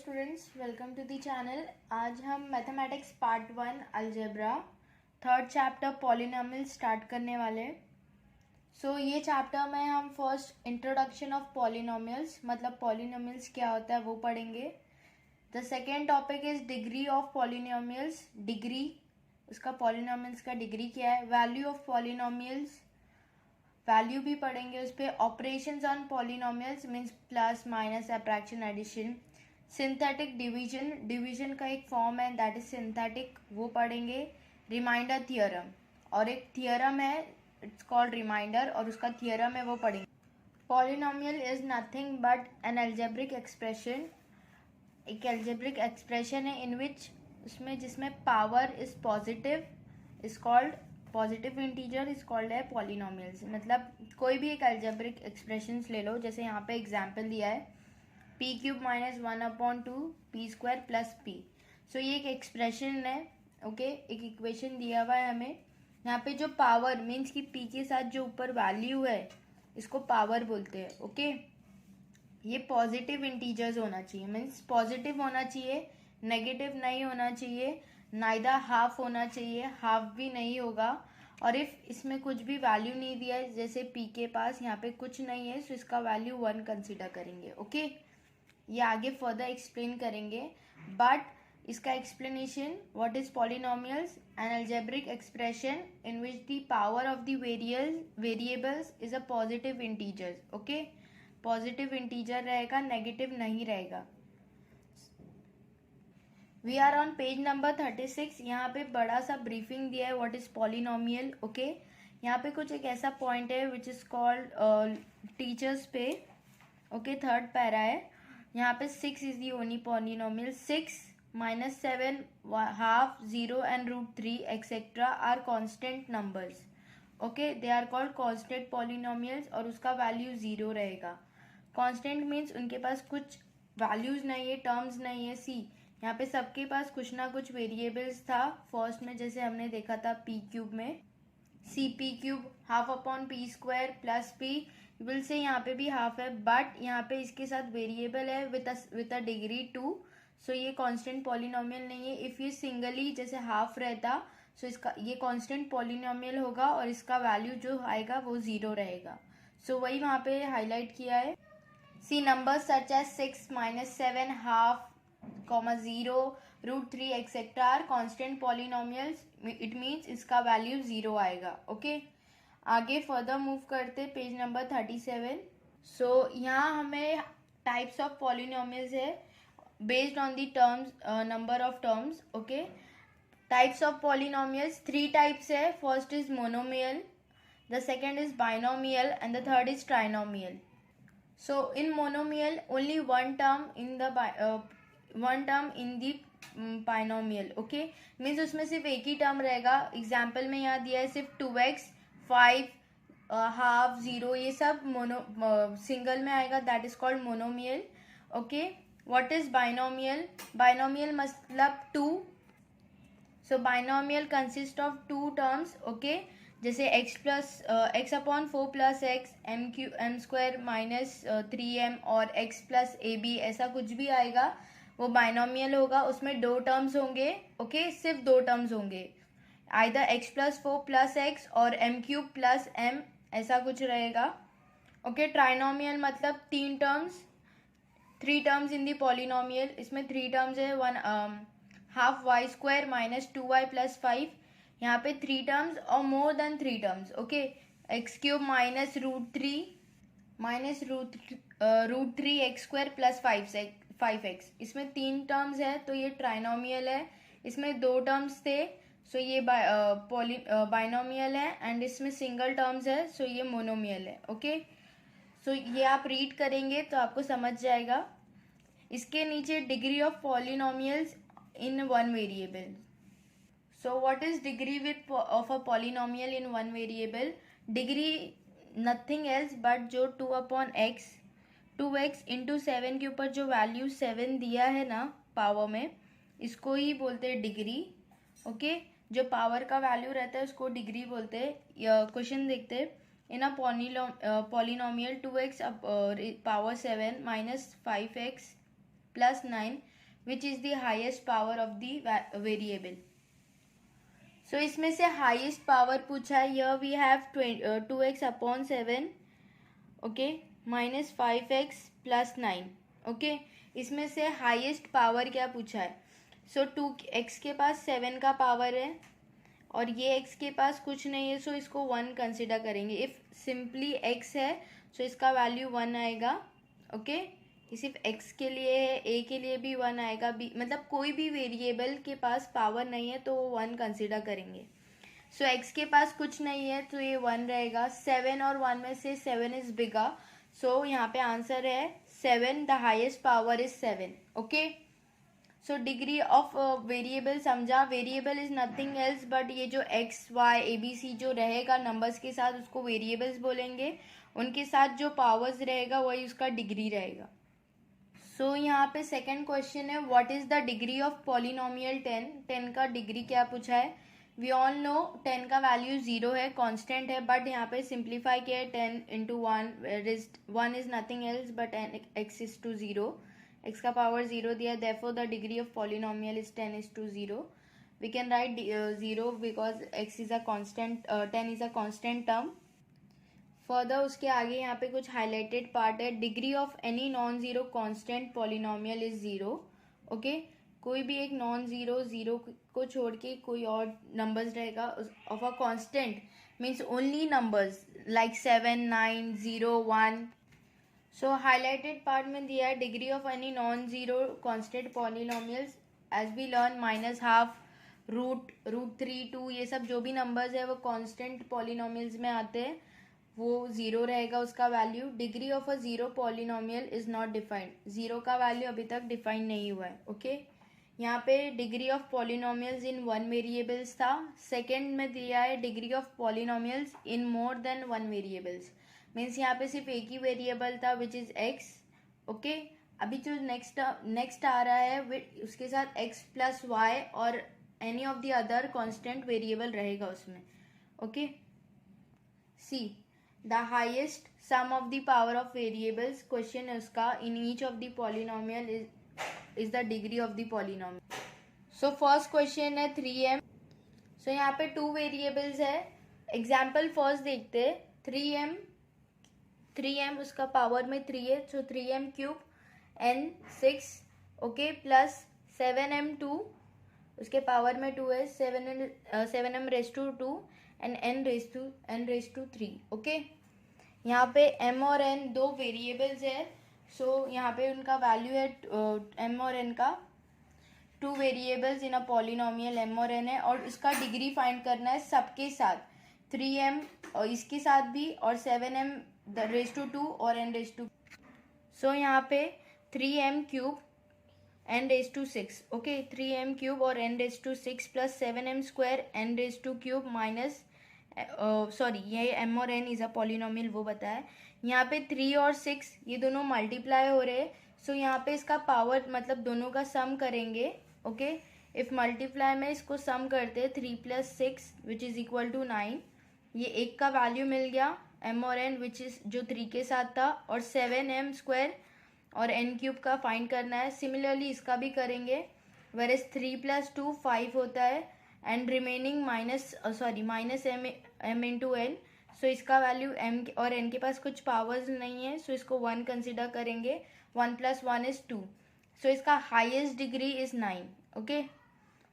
Students, welcome to the channel. आज हम mathematics part 1 algebra third chapter polynomial start करने वाले हैं। ये चैप्टर में हम फर्स्ट इंट्रोडक्शन ऑफ पॉलिनोमियल्स मतलब पॉलिनोमियल्स क्या होता है वो पढ़ेंगे। The second topic is degree of polynomials, degree उसका पॉलिनोमियल्स का डिग्री क्या है। वैल्यू ऑफ पॉलिनोमियल्स, वैल्यू भी पढ़ेंगे उस पर। Operations on polynomials means plus minus subtraction addition. Synthetic division, division का एक फॉर्म है दैट इज सिंथेटिक, वो पढ़ेंगे। रिमाइंडर थियरम, और एक थियरम है इट्स कॉल्ड रिमाइंडर और उसका थियरम है वो पढ़ेंगे। Polynomial is nothing but an algebraic expression, एक एल्जेब्रिक एक्सप्रेशन है इन विच उसमें जिसमें power is positive is called positive integer is called है पॉलिनोमियल्स। मतलब कोई भी एक एल्जेब्रिक एक्सप्रेशंस ले लो, जैसे यहाँ पे एग्जांपल दिया है P cube minus 1/2 P square plus P. So ये एक एक्सप्रेशन है, ओके एक इक्वेशन दिया हुआ है हमें। यहाँ पे जो पावर मीन्स कि पी के साथ जो ऊपर वैल्यू है इसको पावर बोलते हैं, ओके ये पॉजिटिव इंटीजर्स होना चाहिए, मीन्स पॉजिटिव होना चाहिए, नेगेटिव नहीं होना चाहिए, नाइदर हाफ होना चाहिए, हाफ भी नहीं होगा। और इफ इसमें कुछ भी वैल्यू नहीं दिया है, जैसे पी के पास यहाँ पे कुछ नहीं है, सो इसका वैल्यू 1 कंसिडर करेंगे, ओके ये आगे फर्दर एक्सप्लेन करेंगे। बट इसका explanation, what is polynomials, an algebraic expression in which the power of the variables is a positive integers, okay positive integer रहेगा, नेगेटिव नहीं रहेगा। We are on page number 36। यहाँ पे बड़ा सा ब्रीफिंग दिया है व्हाट इज पॉलिनोमियल, ओके यहाँ पे कुछ एक ऐसा पॉइंट है विच इज कॉल्ड टीचर्स पे, ओके थर्ड पैरा है। यहाँ पे 6 is the only polynomial. 6 minus 7 half 0 and √3 etcetera are constant numbers, okay they are called constant polynomials और उसका वैल्यू 0 रहेगा। कॉन्स्टेंट मीन्स उनके पास कुछ वैल्यूज नहीं है, टर्म्स नहीं है। सी यहाँ पे सबके पास कुछ ना कुछ वेरिएबल्स था फर्स्ट में, जैसे हमने देखा था पी क्यूब में, see p cube half upon p square plus p, will say यहाँ पे भी हाफ है, बट यहाँ पे इसके साथ वेरिएबल है विद अ डिग्री 2, सो ये कांस्टेंट पॉलिनोमियल नहीं है। इफ ये सिंगली जैसे हाफ रहता सो इसका ये कांस्टेंट पॉलिनोमियल होगा और इसका वैल्यू जो आएगा वो 0 रहेगा। सो वही वहाँ पे हाईलाइट किया है। See numbers such as 6 minus 7 half 0 √3 etcetera are constant polynomials, it means इसका वैल्यू 0 आएगा, ओके आगे फर्दर मूव करते पेज नंबर 37। यहाँ हमें टाइप्स ऑफ पॉलिनोमियल्स है based on the terms, number of terms, okay types of polynomials 3 types है। First is monomial, the second is binomial and the third is trinomial. So in monomial only one term in the binomial, okay means उसमें सिर्फ एक ही term रहेगा। Example में यहाँ दिया है सिर्फ 2x 5 हाफ 0, ये सब सिंगल में आएगा, that is called monomial, okay what is binomial, binomial मतलब 2, so binomial consist of 2 terms, okay जैसे x upon 4 plus x m square minus 3m और x प्लस ab ऐसा कुछ भी आएगा वो बाइनोमियल होगा। उसमें 2 टर्म्स होंगे, ओके सिर्फ 2 टर्म्स होंगे, either x plus 4 plus x और m क्यूब प्लस m ऐसा कुछ रहेगा, ओके ट्राइनोमियल मतलब 3 terms, 3 terms in the polynomial. इसमें 3 टर्म्स है, one half y square minus 2y plus 5, यहाँ पे 3 टर्म्स और more than 3 terms, okay x cube minus √3 x square plus 5x, इसमें 3 टर्म्स है तो ये ट्राइनोमियल है। इसमें 2 टर्म्स थे सो ये बाइनोमियल है, एंड इसमें सिंगल टर्म्स है सो ये मोनोमियल है, ओके सो ये आप रीड करेंगे तो आपको समझ जाएगा। इसके नीचे degree of polynomials in one variable. So what is degree of a polynomial in one variable? Degree nothing else but जो 2/x 2x इंटू 7 के ऊपर जो वैल्यू 7 दिया है ना पावर में, इसको ही बोलते हैं डिग्री, ओके जो पावर का वैल्यू रहता है उसको डिग्री बोलते हैं। क्वेश्चन देखते हैं, in a polynomial 2x power 7 minus 5x plus 9 which is the highest power of the variable. So इसमें से हाइएस्ट पावर पूछा है. यह we have 2x upon 7 okay minus 5x plus 9. Okay इसमें से हाइएस्ट पावर क्या पूछा है. सो 2x के पास 7 का पावर है और ये x के पास कुछ नहीं है, सो इसको 1 कंसिडर करेंगे. इफ़ सिंपली x है सो इसका वैल्यू 1 आएगा. ओके ये सिर्फ x के लिए है, a के लिए भी 1 आएगा. b मतलब कोई भी वेरिएबल के पास पावर नहीं है तो वो 1 कंसिडर करेंगे. सो x के पास कुछ नहीं है तो ये 1 रहेगा. 7 और 1 में से 7 इज बिगर, सो यहाँ पे आंसर है 7. The highest power is 7. Okay so degree of variable समझा. Variable is nothing else but ये जो x y a b c जो रहेगा नंबर्स के साथ उसको वेरिएबल्स बोलेंगे. उनके साथ जो पावर्स रहेगा वही उसका डिग्री रहेगा. सो यहाँ पे सेकंड क्वेश्चन है what is the degree of polynomial 10. 10 का डिग्री क्या पूछा है. वी ऑल नो 10 का वैल्यू 0 है, कांस्टेंट है, बट यहाँ पे सिंप्लीफाई किया है 10 into 1 is nothing else but x is to 0. x का पावर 0 दिया है, therefore the degree of polynomial is 10 is to 0. We can write 0 because x is a constant, 10 is a constant term. Further उसके आगे यहाँ पे कुछ highlighted part है. Degree of any non zero constant polynomial is 0. Okay कोई भी एक non zero, zero को छोड़ के कोई और नंबर्स रहेगा of a constant means only numbers like 7 9 0 1. So highlighted part में दिया है degree of any non zero constant polynomials as we learn minus half root 3 2 ये सब जो भी नंबर्स है वो कॉन्स्टेंट पॉलिनोमियल्स में आते हैं, वो 0 रहेगा उसका value. Degree of a zero polynomial is not defined. Zero का वैल्यू अभी तक डिफाइन नहीं हुआ है. ओके यहाँ पे degree of polynomials in 1 variables था. सेकेंड में दिया है degree of polynomials in more than 1 variables. Means यहाँ पे सिर्फ एक ही वेरिएबल था विच इज x. ओके अभी जो नेक्स्ट आ रहा है उसके साथ x प्लस वाई और any of the other constant variable रहेगा उसमें. Okay see the highest sum of the power of variables question है उसका in each of the polynomial is the degree of the polynomial. So first question है 3m. सो यहाँ पे 2 variables है. Example first देखते हैं. 3m उसका पावर में 3 है so 3m cube n 6 okay plus 7m2 उसके पावर में 2 है 7m raise to 2 and n raise to 3. Okay यहाँ पे m और n दो वेरिएबल्स है. सो यहाँ पे उनका वैल्यू है m और n का 2 variables in a polynomial m और n है और उसका डिग्री फाइंड करना है सबके साथ. 3m और इसके साथ भी और 7m रेस टू 2 और n रेस टू. सो यहाँ पे 3m cube n raise to 6 okay 3m cube और n raise to 6 plus 7m square n raise to cube minus sorry ये m और n इज अ पॉलिनोमियल वो बताया. यहाँ पे 3 और 6 ये दोनों मल्टीप्लाई हो रहे हैं. सो यहाँ पे इसका पावर मतलब दोनों का सम करेंगे. ओके इफ मल्टीप्लाई में इसको सम करते हैं 3 plus 6 which is equal to 9. ये एक का वैल्यू मिल गया m और n विच इज जो 3 के साथ था और 7m स्क्वायर और n क्यूब का फाइंड करना है. सिमिलरली इसका भी करेंगे वेर एज 3 प्लस 2 5 होता है and remaining minus m into n. सो इसका वैल्यू m और n के पास कुछ पावर्स नहीं है सो इसको 1 कंसिडर करेंगे. 1 प्लस 1 इज 2. सो इसका हाइएस्ट डिग्री इज 9. ओके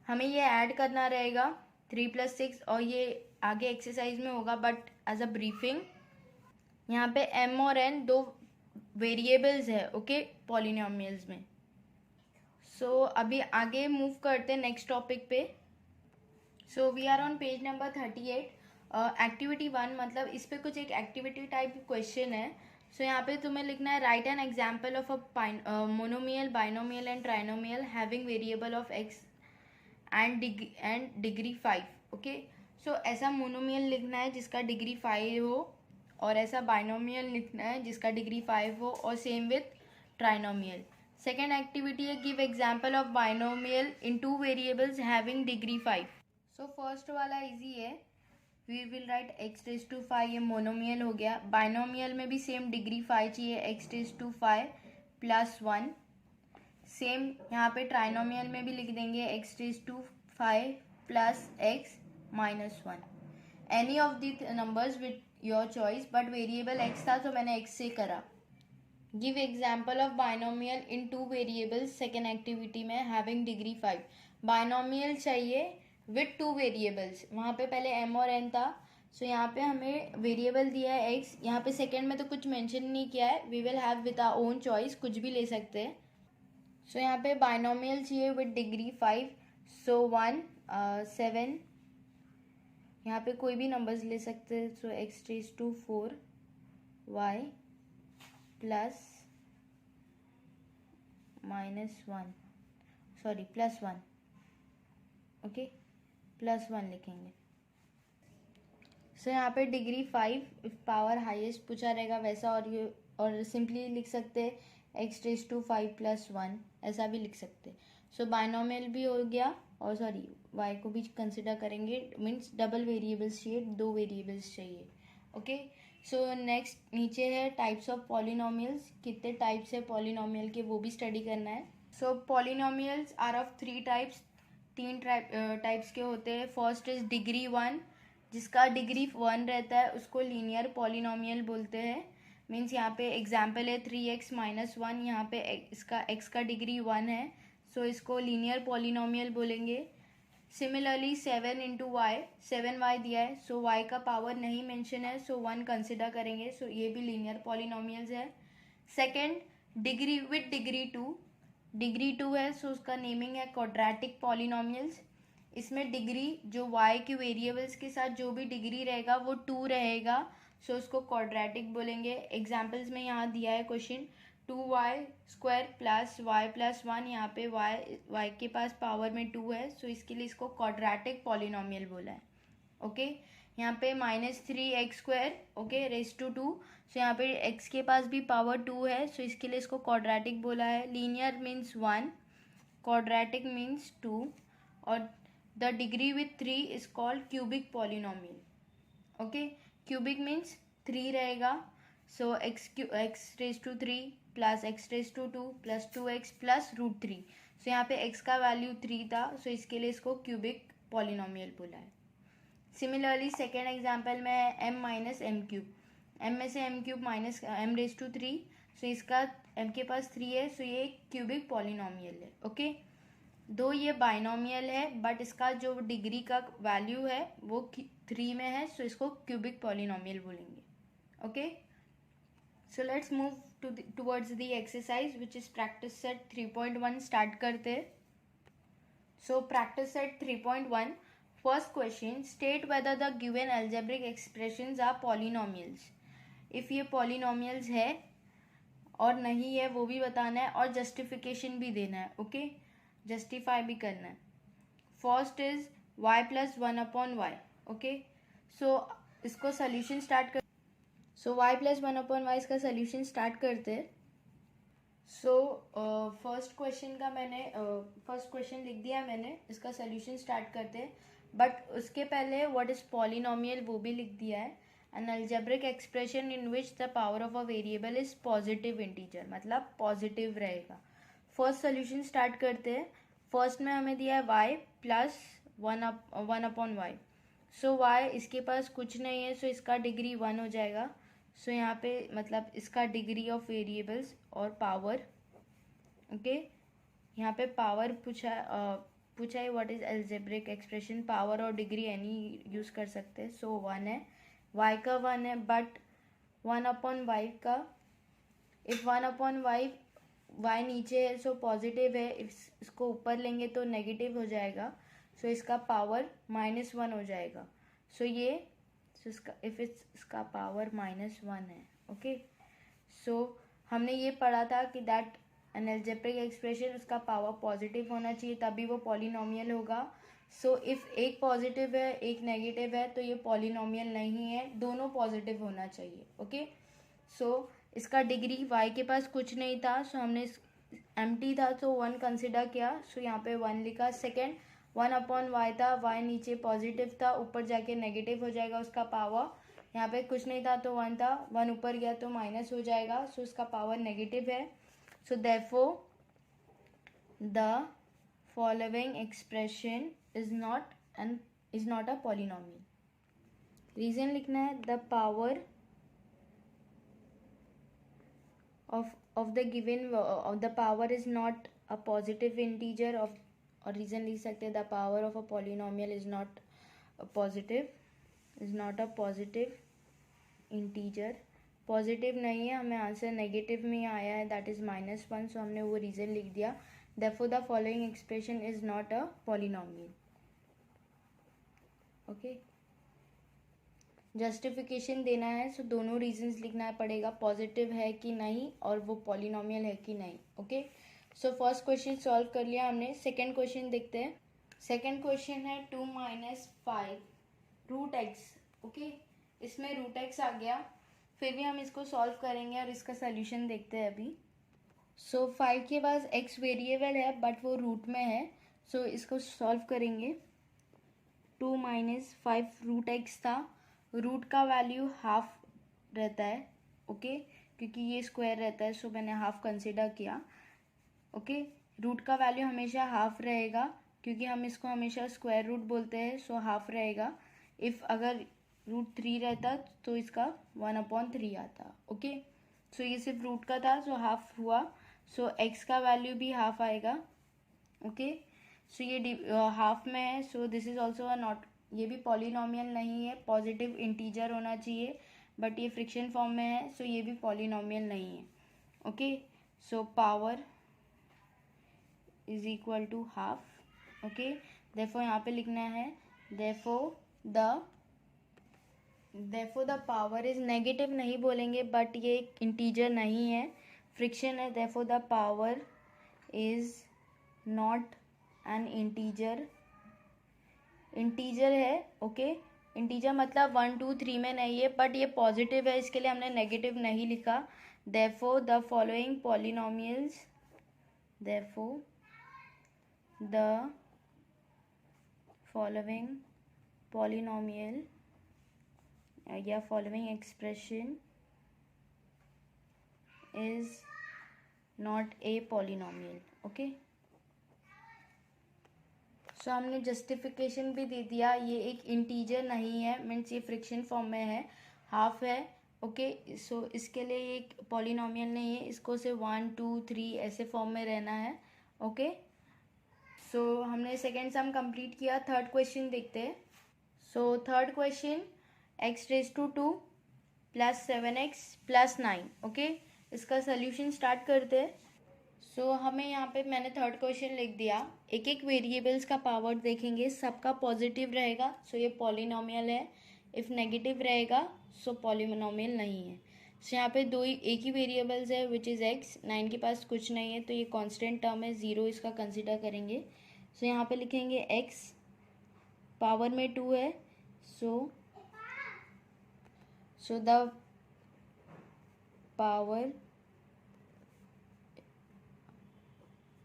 हमें ये ऐड करना रहेगा 3 प्लस 6 और ये आगे एक्सरसाइज में होगा बट एज अ ब्रीफिंग यहाँ पे m और n दो वेरिएबल्स है ओके पॉलिनोमियल्स में. सो अभी आगे मूव करते हैं नेक्स्ट टॉपिक पे. So we are on page number 38. Activity 1 मतलब इस पे कुछ एक एक्टिविटी टाइप क्वेश्चन है. सो यहाँ पे तुम्हें लिखना है right an example of a monomial binomial and trinomial having variable of x and degree 5. Okay so ऐसा मोनोमियल लिखना है जिसका डिग्री 5 हो और ऐसा बाइनोमियल लिखना है जिसका डिग्री 5 हो और same with trinomial. Second activity है give example of binomial in 2 variables having degree 5. So first वाला इजी है. We will write x raise to 5 ये मोनोमियल हो गया. बाइनोमियल में भी सेम डिग्री 5 चाहिए x raise to 5 plus 1. Same यहाँ पे ट्राइनोमियल में भी लिख देंगे x raise to 5 plus x minus 1, any of the numbers with your choice, but variable x था तो मैंने x से करा. Give example of binomial in 2 variables second activity में हैविंग डिग्री 5. बाइनोमियल चाहिए विथ 2 वेरिएबल्स. वहाँ पे पहले m और n था, सो यहाँ पे हमें वेरिएबल दिया है x. यहाँ पे सेकेंड में तो कुछ मेंशन नहीं किया है, we will have with our own choice, कुछ भी ले सकते हैं. सो यहाँ पे बाइनोमियल चाहिए विथ डिग्री 5. सो 1 7, यहाँ पे कोई भी नंबर्स ले सकते हैं. So x raise to 4 y plus minus 1, sorry plus 1, okay plus 1 लिखेंगे. सो यहाँ पे डिग्री 5 पावर हाईएस्ट पूछा रहेगा वैसा, और ये और सिंपली लिख सकते हैं x रेज टू 5 प्लस 1, ऐसा भी लिख सकते हैं. सो बाइनोमियल भी हो गया, और सॉरी y को भी कंसिडर करेंगे, मीन्स डबल वेरिएबल्स चाहिए, 2 वेरिएबल्स चाहिए. ओके सो नेक्स्ट नीचे है टाइप्स ऑफ पॉलिनोमियल्स. कितने टाइप्स है पॉलिनोमियल के वो भी स्टडी करना है. So polynomials are of 3 types. 3 types के होते हैं. फर्स्ट इज डिग्री 1, जिसका डिग्री 1 रहता है उसको लीनियर पॉलिनोमियल बोलते हैं. मीन्स यहाँ पे एग्जाम्पल है 3x माइनस 1, यहाँ पे इसका x का डिग्री 1 है, सो इसको लीनियर पॉलिनोमियल बोलेंगे. सिमिलरली 7 इंटू वाई, 7y दिया है, सो y का पावर नहीं मेंशन है, सो 1 कंसिडर करेंगे, सो ये भी लीनियर पॉलिनोमियल्स है. Second degree with degree 2, degree 2 है, सो उसका नेमिंग है क्वाड्रेटिक पॉलिनोमियल्स. इसमें डिग्री जो y के वेरिएबल्स के साथ जो भी डिग्री रहेगा वो 2 रहेगा, सो उसको क्वाड्रेटिक बोलेंगे. एग्जाम्पल्स में यहाँ दिया है question 2y² plus y plus 1, यहाँ पे y के पास पावर में 2 है, सो इसके लिए इसको क्वाड्रेटिक पॉलिनोमियल बोला है. ओके यहाँ पे -3x², ओके रेज टू 2, सो यहाँ पे x के पास भी पावर 2 है, सो इसके लिए इसको क्वाड्रेटिक बोला है. लीनियर मीन्स 1, क्वाड्रेटिक मीन्स 2, और the degree with 3 is called cubic polynomial. Okay cubic means 3 रहेगा, so x raise to 3 plus x raise to 2 plus 2x plus √3. So यहाँ पे x का वैल्यू 3 था, सो इसके लिए इसको क्यूबिक पॉलिनोमियल बोला है. सिमिलरली सेकेंड एग्जाम्पल में है m minus m cube. m में से m cube minus m raise to 3, so इसका m के पास 3 है, सो ये क्यूबिक पॉलिनोमियल है. ओके दो ये बाइनोमियल है, बट इसका जो डिग्री का वैल्यू है वो 3 में है, सो इसको क्यूबिक पॉलिनोमियल बोलेंगे. Okay so let's move towards the exercise which is practice set 3.1. Start करते. So practice set 3.1. First question, state whether the given algebraic expressions are polynomials. If ये polynomials है और नहीं है वो भी बताना है, और जस्टिफिकेशन भी देना है. ओके जस्टिफाई भी करना है. First is y plus 1/y. Okay so इसको सोल्यूशन स्टार्ट कर. सो y प्लस 1/y इसका सोल्यूशन स्टार्ट करते हैं. सो फर्स्ट क्वेश्चन का मैंने फर्स्ट क्वेश्चन लिख दिया है मैंने, इसका सोल्यूशन स्टार्ट करते हैं, बट उसके पहले व्हाट इज पॉलिनोमियल वो भी लिख दिया है. N algebraic expression in which the power of a variable is positive integer, मतलब पॉजिटिव रहेगा. फर्स्ट सोल्यूशन स्टार्ट करते हैं. फर्स्ट में हमें दिया है y प्लस 1/y. सो y इसके पास कुछ नहीं है, सो इसका डिग्री 1 हो जाएगा. सो यहाँ पे मतलब इसका डिग्री ऑफ वेरिएबल्स और पावर. ओके यहाँ पे पावर पूछा है what is algebraic expression. Power और डिग्री एनी यूज़ कर सकते हैं. सो 1 है, y का 1 है, बट 1/y का, इफ 1/y y नीचे है सो पॉजिटिव है, इसको ऊपर लेंगे तो नेगेटिव हो जाएगा, सो इसका पावर -1 हो जाएगा. सो ये इसका इफ इसका पावर -1 है. ओके सो हमने ये पढ़ा था कि दैट एन अलजेब्रिक एक्सप्रेशन उसका पावर पॉजिटिव होना चाहिए तभी वो पॉलिनोमियल होगा. सो इफ एक पॉजिटिव है एक नेगेटिव है तो ये पॉलिनोमियल नहीं है, दोनों पॉजिटिव होना चाहिए. ओके सो इसका डिग्री y के पास कुछ नहीं था, सो हमने एम्प्टी था तो 1 कंसिडर किया, सो यहाँ पे 1 लिखा. सेकेंड 1/y था, y नीचे पॉजिटिव था, ऊपर जाके नेगेटिव हो जाएगा उसका पावर. यहाँ पे कुछ नहीं था तो 1 था, 1 ऊपर गया तो माइनस हो जाएगा, सो इसका पावर नेगेटिव है. So therefore the following expression is not a polynomial. Reason लिखना है the power of the given of the power is not a positive integer of, और रीजन लिख सकते हैं the power of a polynomial is not a positive integer. Positive नहीं है, हमें answer negative में आया है, दैट इज -1, सो हमने वो रीजन लिख दिया. therefore the following expression is not a polynomial. Okay, justification देना है, सो दोनों रीजंस लिखना पड़ेगा, पॉजिटिव है कि नहीं और वो पॉलिनोमियल है कि नहीं. Okay, so first question solve कर लिया हमने. सेकंड क्वेश्चन देखते हैं. सेकंड क्वेश्चन है 2 - 5 रूट एक्स. ओके, इसमें रूट एक्स आ गया, फिर भी हम इसको सॉल्व करेंगे और इसका सोल्यूशन देखते हैं अभी. सो 5 के पास एक्स वेरिएबल है बट वो रूट में है, सो इसको सॉल्व करेंगे. 2 - 5 रूट एक्स था, रूट का वैल्यू हाफ रहता है. ओके, क्योंकि ये स्क्वायर रहता है, सो मैंने हाफ कंसिडर किया. ओके, रूट का वैल्यू हमेशा हाफ रहेगा क्योंकि हम इसको हमेशा स्क्वायर रूट बोलते हैं, सो हाफ रहेगा. इफ़ अगर रूट 3 रहता तो इसका 1/3 आता. ओके, सो ये सिर्फ रूट का था, सो हाफ हुआ, सो एक्स का वैल्यू भी हाफ आएगा. ओके, सो ये हाफ में है, so this is also a not, ये भी पॉलिनोमियल नहीं है, पॉजिटिव इंटीजर होना चाहिए, बट ये फ्रिक्शन फॉर्म में है, सो ये भी पॉलिनोमियल नहीं है. Okay, so power is equal to half. Okay, therefore यहाँ पे लिखना है therefore the power is negative नहीं बोलेंगे, बट ये एक इंटीजर नहीं है, फ्रिक्शन है, therefore the power is not an integer. Integer है. ओके, इंटीजर मतलब 1 2 3 में नहीं है, बट ये पॉजिटिव है, इसके लिए हमने नेगेटिव नहीं लिखा. Therefore the following polynomials, therefore the following polynomial या following expression is not a polynomial. Okay, so हमने जस्टिफिकेशन भी दे दिया, ये एक इंटीजर नहीं है, मीन्स ये फ्रिक्शन फॉर्म में है, हाफ है. ओके, सो इसके लिए ये एक पॉलिनोमियल नहीं है, इसको से 1 2 3 ऐसे फॉर्म में रहना है. ओके, सो हमने सेकेंड सम कंप्लीट किया. थर्ड क्वेश्चन देखते हैं. So third question x⁻² + 7x + 9. Okay, इसका सोल्यूशन स्टार्ट करते हैं. सो हमें यहाँ पे मैंने थर्ड क्वेश्चन लिख दिया. एक एक वेरिएबल्स का पावर देखेंगे, सबका पॉजिटिव रहेगा, सो ये पॉलिनोमियल है. इफ़ नेगेटिव रहेगा सो पॉलिनोमियल नहीं है. सो यहाँ पे एक ही वेरिएबल्स है विच इज़ x. 9 के पास कुछ नहीं है, तो ये कांस्टेंट टर्म है, 0 इसका कंसिडर करेंगे. सो यहाँ पे लिखेंगे x, पावर में 2 है, so the power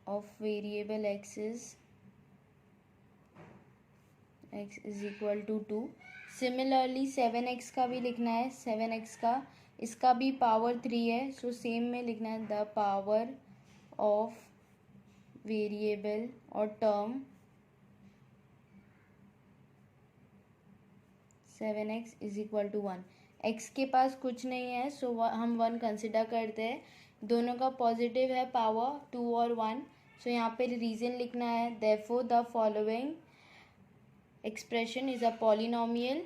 of variable x is equal to 2. Similarly 7x का भी लिखना है, 7x का, इसका भी पावर 3 है, सो सेम में लिखना है द पावर ऑफ वेरिएबल और term 7x is equal to 1. x के पास कुछ नहीं है, सो हम 1 कंसिडर करते हैं. दोनों का पॉजिटिव है पावर 2 और 1, सो यहाँ पे रीजन लिखना है therefore the following expression is a polynomial.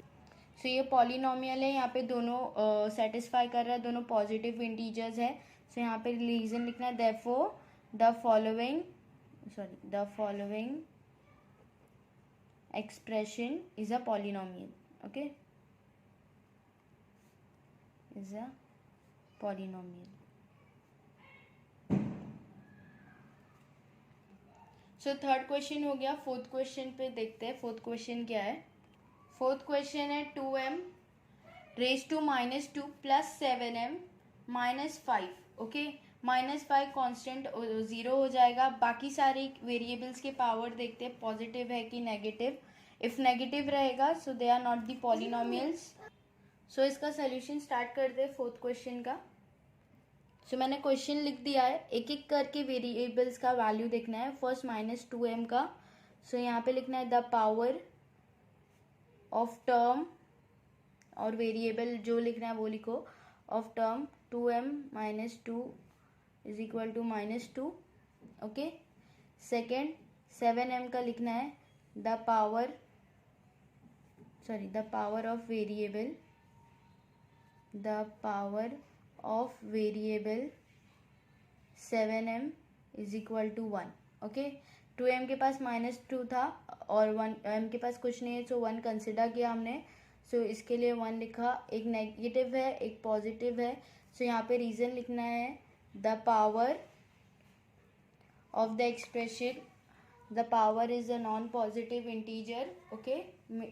So ये पॉलिनोमियल है, यहाँ पे दोनों सेटिस्फाई कर रहा है, दोनों पॉजिटिव इंटीजर्स है. सो यहाँ पे रीजन लिखना है therefore the following expression is a polynomial. Okay, is a polynomial. So third question हो गया. फोर्थ क्वेश्चन पे देखते हैं. फोर्थ क्वेश्चन क्या है. फोर्थ क्वेश्चन है 2m raised to -2 + 7m - 5. Okay, -5 constant 0 हो जाएगा. बाकी सारे वेरिएबल्स के पावर देखते हैं, पॉजिटिव है कि नेगेटिव. इफ नेगेटिव रहेगा so they are not the polynomials. So इसका सोल्यूशन स्टार्ट करते हैं फोर्थ क्वेश्चन का. सो मैंने क्वेश्चन लिख दिया है, एक एक करके वेरिएबल्स का वैल्यू देखना है। फर्स्ट -2m का, सो यहाँ पे लिखना है द पावर ऑफ टर्म, और वेरिएबल जो लिखना है वो लिखो, of term 2m - 2 is equal to -2। Okay, second 7m का लिखना है the power of variable, the power of variable 7m is equal to 1। Okay, 2m के पास -2 था और 1m के पास कुछ नहीं है, सो 1 कंसिडर किया हमने। सो इसके लिए 1 लिखा। एक नेगेटिव है, एक पॉजिटिव है। सो यहाँ पे रीज़न लिखना है the power of the expression, the power is a non positive integer. Okay,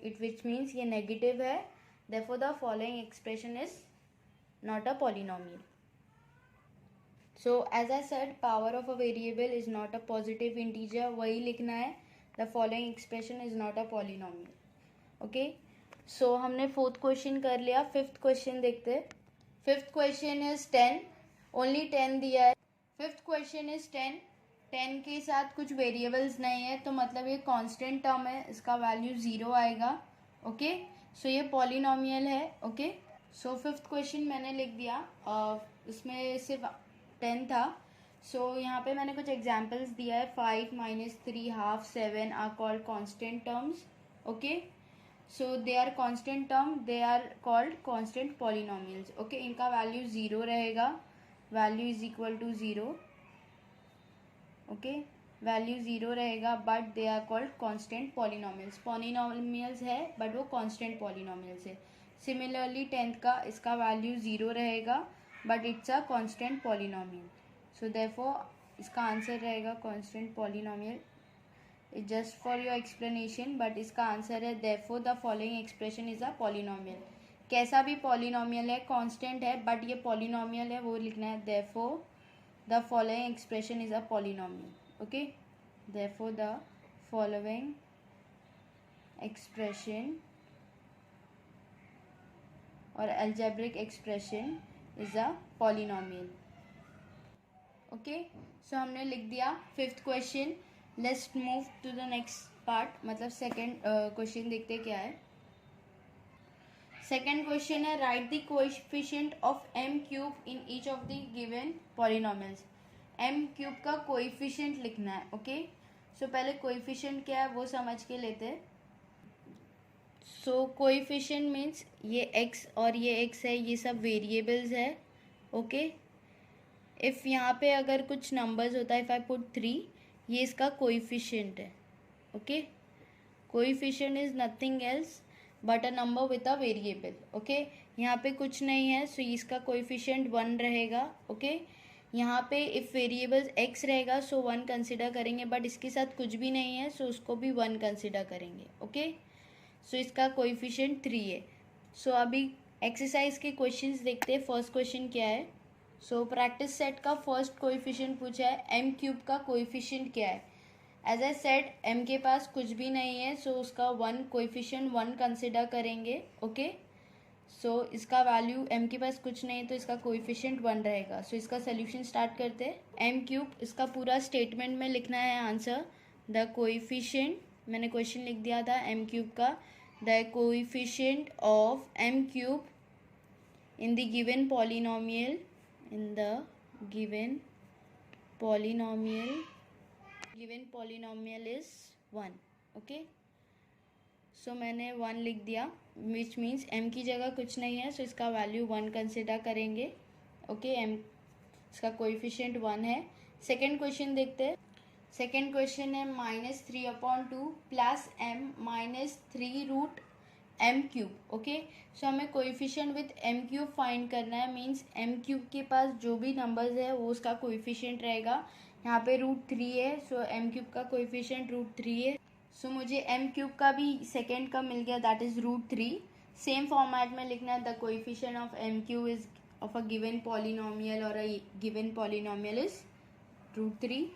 it which means ये नेगेटिव है, therefore the following expression is not a polynomial. So as I said, power of a variable is not a positive integer, वही लिखना है। The following expression is not a polynomial. Okay, so हमने fourth question कर लिया। Fifth question देखते हैं। Fifth question is 10, only 10 दिया है। फिफ्थ क्वेश्चन इज 10, 10 के साथ कुछ वेरिएबल्स नहीं है, तो मतलब ये कांस्टेंट टर्म है, इसका वैल्यू 0 आएगा। ओके, सो ये पॉलिनोमियल है। ओके, सो फिफ्थ क्वेश्चन मैंने लिख दिया। इसमें सिर्फ 10 था। सो यहाँ पे मैंने कुछ एग्जाम्पल्स दिया है। 5 - 3 half 7 are called constant terms. Okay, so they are constant term, they are called constant polynomials. Okay, इनका वैल्यू 0 रहेगा, value is equal to 0। Okay, value 0 रहेगा, but they are called constant polynomials. Polynomials है but वो constant polynomials है। Similarly 10th का, इसका value 0 रहेगा, but it's a constant polynomial. So therefore इसका आंसर रहेगा constant polynomial. Just for your explanation, but इसका आंसर है therefore the following expression is a polynomial. कैसा भी पॉलिनोमियल है, कांस्टेंट है बट ये पॉलिनोमियल है, वो लिखना है therefore the following expression is a polynomial. Okay, therefore the following expression or algebraic expression is a polynomial. Okay, so हमने लिख दिया fifth question. Let's move to the next part, मतलब सेकेंड क्वेश्चन देखते क्या है। सेकेंड क्वेश्चन है, write the coefficient of m cube in each of the given polynomials. m cube का coefficient लिखना है। ओके, सो पहले कोएफिशिएंट क्या है वो समझ के लेते हैं। सो कोएफिशिएंट मीन्स ये x और ये x है, ये सब वेरिएबल्स है। ओके, इफ़ यहाँ पे अगर कुछ नंबर्स होता है, इफ़ आई पुट 3, ये इसका कोएफिशिएंट है। Okay, coefficient is nothing else but a number with a variable. Okay, यहाँ पे कुछ नहीं है, सो इसका कोएफिशिएंट 1 रहेगा। ओके, यहाँ पे इफ़ वेरिएबल्स x रहेगा सो 1 कंसिडर करेंगे, बट इसके साथ कुछ भी नहीं है, सो उसको भी 1 कंसिडर करेंगे। ओके, सो इसका कोएफिशिएंट 3 है। सो अभी एक्सरसाइज के क्वेश्चंस देखते हैं। फर्स्ट क्वेश्चन क्या है। सो प्रैक्टिस सेट का फर्स्ट कोएफिशिएंट पूछा है, m क्यूब का कोएफिशिएंट क्या है। एज आई सेड, m के पास कुछ भी नहीं है, सो उसका 1 कोएफिशिएंट 1 कंसिडर करेंगे। ओके, सो इसका वैल्यू, m के पास कुछ नहीं तो इसका कोएफिशिएंट 1 रहेगा। सो इसका सोल्यूशन स्टार्ट करते हैं। m क्यूब, इसका पूरा स्टेटमेंट में लिखना है आंसर। द कोएफिशिएंट, मैंने क्वेश्चन लिख दिया था m क्यूब का, the coefficient of m cube in the given polynomial, in the given polynomial is 1। Okay, so मैंने 1 लिख दिया, विच मीन्स m की जगह कुछ नहीं है, सो इसका वैल्यू 1 कंसिडर करेंगे। ओके, m इसका कोएफिशिएंट 1 है। सेकेंड क्वेश्चन देखते हैं। सेकेंड क्वेश्चन है -3/2 plus m -3√m cube. Okay, so हमें coefficient with m cube find करना है, मीन्स m क्यूब के पास जो भी नंबर्स है वो उसका कोएफिशिएंट रहेगा। यहाँ पे √3 है, सो m क्यूब का कोएफिशिएंट √3 है। सो मुझे m क्यूब का भी सेकेंड का मिल गया, दैट इज √3। सेम फॉर्मेट में लिखना है, the coefficient of m cube is of a given polynomial और a given polynomial is √3।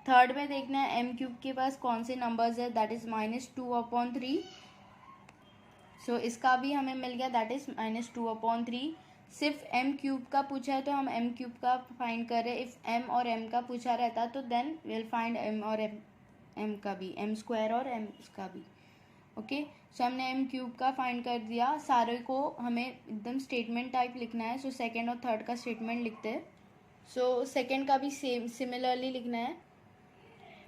Third में देखना है m क्यूब के पास कौन से नंबर्स है, दैट इज -2/3। सो इसका भी हमें मिल गया, दैट इज -2/3। सिर्फ एम क्यूब का पूछा है तो हम एम क्यूब का फाइंड कर रहे हैं. इफ़ एम और एम का पूछा रहता तो देन विल फाइंड एम और एम का भी, एम स्क्वायर और एम का भी. ओके, सो हमने एम क्यूब का फाइंड कर दिया. सारे को हमें एकदम स्टेटमेंट टाइप लिखना है. सो सेकेंड और थर्ड का स्टेटमेंट लिखते हैं. सो सेकेंड का भी सेम सिमिलरली लिखना है.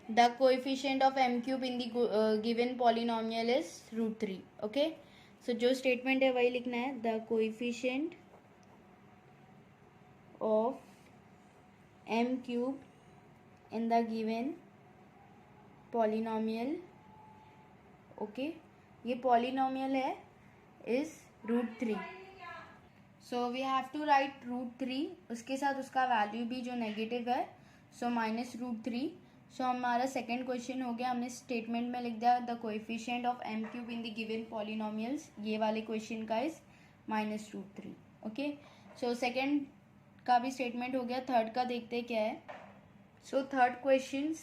The coefficient of m cube in the given polynomial is √3. Okay, so जो स्टेटमेंट है वही लिखना है. The coefficient of m cube in the given polynomial. Okay, ये पॉलिनोमियल है is √3. So we have to write √3, उसके साथ उसका वैल्यू भी जो नेगेटिव है, सो -√3. सो हमारा सेकेंड क्वेश्चन हो गया. हमने स्टेटमेंट में लिख दिया the coefficient of m cube in the given polynomials. ये वाले क्वेश्चन का इज -√3. ओके, सो सेकेंड का भी स्टेटमेंट हो गया. थर्ड का देखते हैं क्या है. सो थर्ड क्वेश्चन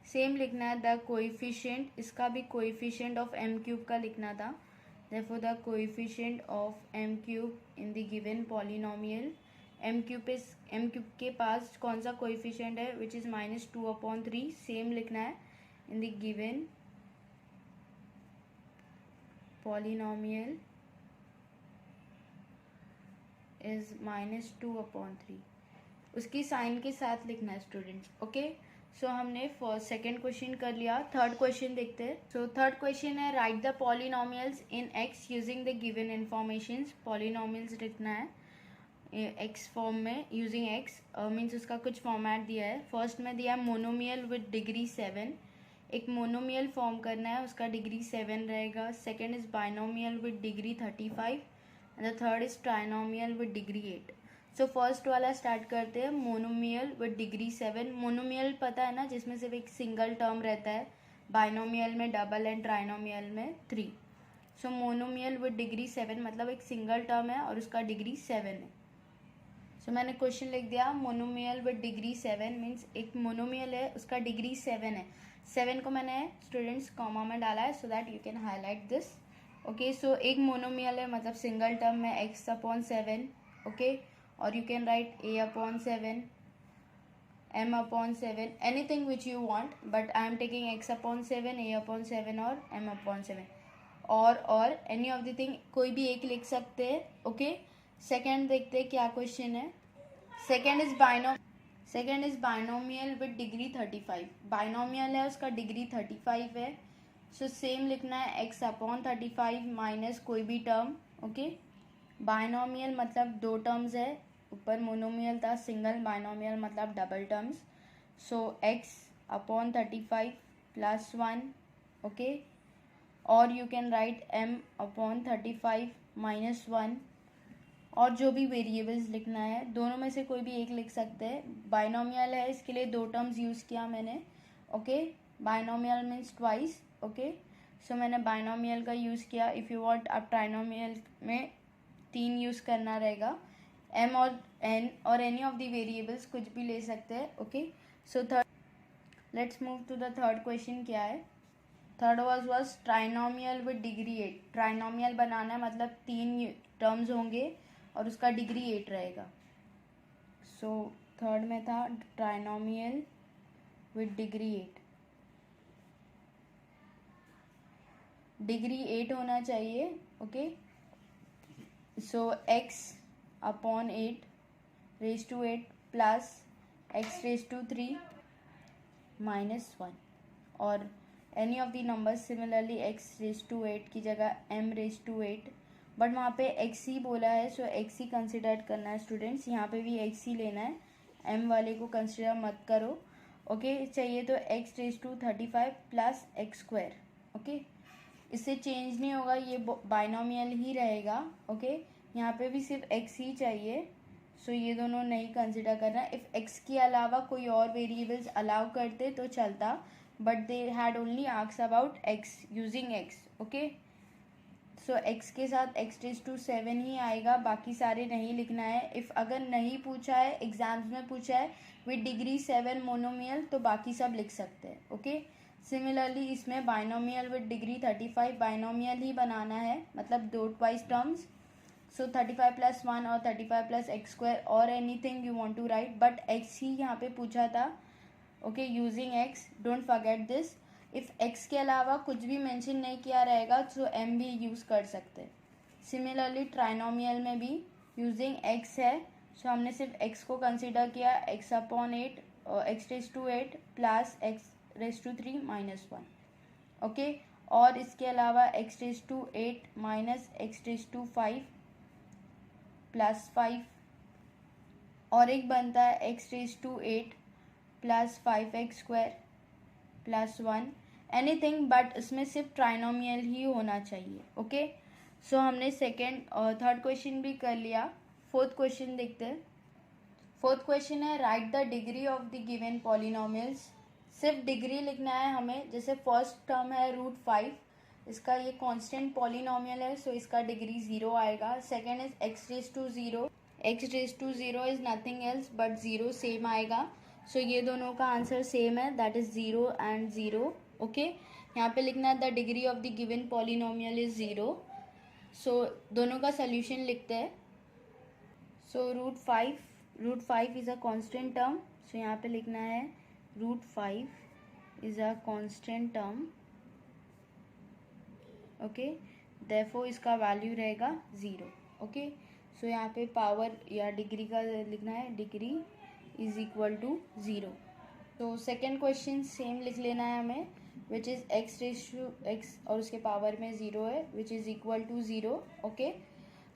सेम लिखना है. द कोएफिशिएंट, इसका भी कोएफिशिएंट ऑफ एम क्यूब का लिखना था. therefore the coefficient of m cube in the given polynomial, m cube के पास कौन सा कोएफिशिएंट है which is -2/3. सेम लिखना है in the given polynomial is -2/3. उसकी साइन के साथ लिखना है स्टूडेंट्स. ओके, सो हमने फर्स्ट सेकेंड क्वेश्चन कर लिया. थर्ड क्वेश्चन देखते हैं. सो थर्ड क्वेश्चन है write the polynomials in x using the given informations. Polynomials लिखना है एक्स फॉर्म में यूजिंग एक्स. मीन्स उसका कुछ फॉर्मेट दिया है. फर्स्ट में दिया है मोनोमियल विद डिग्री 7. एक मोनोमियल फॉर्म करना है, उसका डिग्री 7 रहेगा. Second is binomial with degree 35 and the third is trinomial with degree 8. So first वाला स्टार्ट करते हैं. Monomial with degree 7. मोनोमियल पता है ना, जिसमें सिर्फ एक सिंगल टर्म रहता है. बाइनोमियल में डबल एंड ट्राइनोमियल में 3. सो मोनोमियल विद डिग्री 7 मतलब एक सिंगल टर्म है और उसका डिग्री 7 है. सो मैंने क्वेश्चन लिख दिया मोनोमियल विद डिग्री 7 मीन्स एक मोनोमियल है, उसका डिग्री 7 है. 7 को मैंने स्टूडेंट्स कॉमा में डाला है so that you can highlight this. Okay, so एक मोनोमियल है मतलब सिंगल टर्म में x/7. Okay, or you can write a/7, m/7, anything which you want, but I am taking x/7, a/7 और m/7. और any of the thing कोई भी एक लिख सकते हैं. ओके, सेकेंड देखते हैं क्या क्वेश्चन है. Second is binomial with degree 35. Binomial है, उसका डिग्री 35 है. सो सेम लिखना है x/35 माइनस कोई भी टर्म. ओके, बाइनोमियल मतलब दो टर्म्स है. ऊपर मोनोमियल था सिंगल, बाइनोमियल मतलब डबल टर्म्स. सो x/35 + 1. ओके, और यू कैन राइट m/35 - 1. और जो भी वेरिएबल्स लिखना है दोनों में से कोई भी एक लिख सकते हैं. बाइनोमियल है, इसके लिए दो टर्म्स यूज़ किया मैंने. Okay, binomial means twice. Okay, so मैंने बाइनोमियल का यूज़ किया. इफ़ यू वांट आप ट्राइनोमियल में 3 यूज़ करना रहेगा. m और n और एनी ऑफ द वेरिएबल्स कुछ भी ले सकते हैं. Okay, so third, let's move to the third question. क्या है third was trinomial with degree 8. Trinomial बनाना है मतलब 3 टर्म्स होंगे और उसका डिग्री 8 रहेगा. सो थर्ड में था ट्राइनोमियल विद डिग्री 8. डिग्री 8 होना चाहिए. Okay, so x/8 raised to 8 plus x raised to 3 minus 1 और any of the numbers. Similarly x raised to 8 की जगह m raised to 8, बट वहाँ पे x ही बोला है सो x ही कंसिडर करना है स्टूडेंट्स. यहाँ पे भी x ही लेना है, m वाले को कंसिडर मत करो. ओके, चाहिए तो x raised to 35 plus x². Okay, इससे चेंज नहीं होगा, ये बाइनोमियल ही रहेगा. ओके, यहाँ पे भी सिर्फ x ही चाहिए. सो ये दोनों नहीं कंसिडर करना. इफ़ x के अलावा कोई और वेरिएबल्स अलाउ करते तो चलता, but they had only asked about x using x. Okay, so x के साथ x raised to 7 ही आएगा, बाकी सारे नहीं लिखना है. इफ़ अगर नहीं पूछा है, एग्जाम्स में पूछा है विद डिग्री 7 मोनोमियल, तो बाकी सब लिख सकते हैं. ओके, सिमिलरली इसमें बाइनोमियल विद डिग्री 35 बाइनोमियल ही बनाना है मतलब दो ट्वाइस टर्म्स. सो 35+1 और 35+x² और anything you want to write, but x ही यहाँ पे पूछा था. Okay, using x, don't forget this. If x के अलावा कुछ भी मेंशन नहीं किया रहेगा तो m भी यूज़ कर सकते. सिमिलरली ट्राइनोमियल में भी यूजिंग x है, सो हमने सिर्फ x को कंसिडर किया, x/8 x⁻8 plus x⁻3 -1. Okay, और इसके अलावा x⁻8 माइनस x⁻5 प्लस 5, और एक बनता है x⁻8 plus 5x² plus 1. Anything but इसमें सिर्फ ट्राइनोमियल ही होना चाहिए. ओके, सो हमने सेकेंड और थर्ड क्वेश्चन भी कर लिया. फोर्थ क्वेश्चन देखते हैं. फोर्थ क्वेश्चन है write the degree of the given polynomials. सिर्फ डिग्री लिखना है हमें. जैसे फर्स्ट टर्म है √5, इसका ये कांस्टेंट पॉलिनोमियल है, सो इसका डिग्री 0 आएगा. Second is x⁻0. x⁻0 is nothing else but 0, same आएगा. सो ये दोनों का आंसर सेम है, दैट इज 0 एंड 0. ओके, यहाँ पे लिखना है the degree of the given polynomial is 0. सो दोनों का सोल्यूशन लिखते हैं. सो √5 इज अ कांस्टेंट टर्म, सो यहाँ पे लिखना है √5 is a constant term. Okay, therefore इसका वैल्यू रहेगा 0. ओके, सो यहाँ पे पावर या डिग्री का लिखना है, डिग्री इज इक्वल टू 0. तो सेकेंड क्वेश्चन सेम लिख लेना है हमें, विच इज़ x और उसके पावर में 0 है, which is equal to 0. Okay,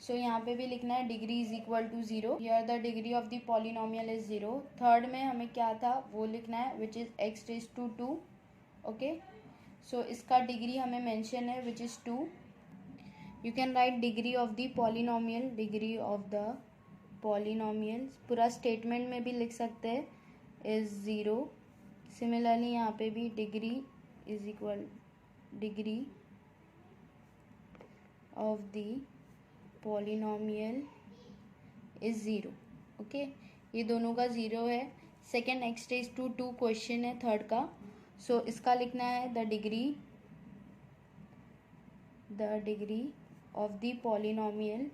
so यहाँ पे भी लिखना है degree is equal to 0. Here the degree of the polynomial is 0. Third में हमें क्या था वो लिखना है, which is x⁻2. Okay, so इसका डिग्री हमें मेंशन है, which is 2. You can write degree of the polynomial, degree of the polynomial पूरा स्टेटमेंट में भी लिख सकते हैं, इज 0. सिमिलरली यहाँ पे भी degree is equal degree of the polynomial is 0. Okay, ये दोनों का 0 है. सेकेंड x⁻2 क्वेश्चन है थर्ड का, सो इसका लिखना है the degree of the polynomial.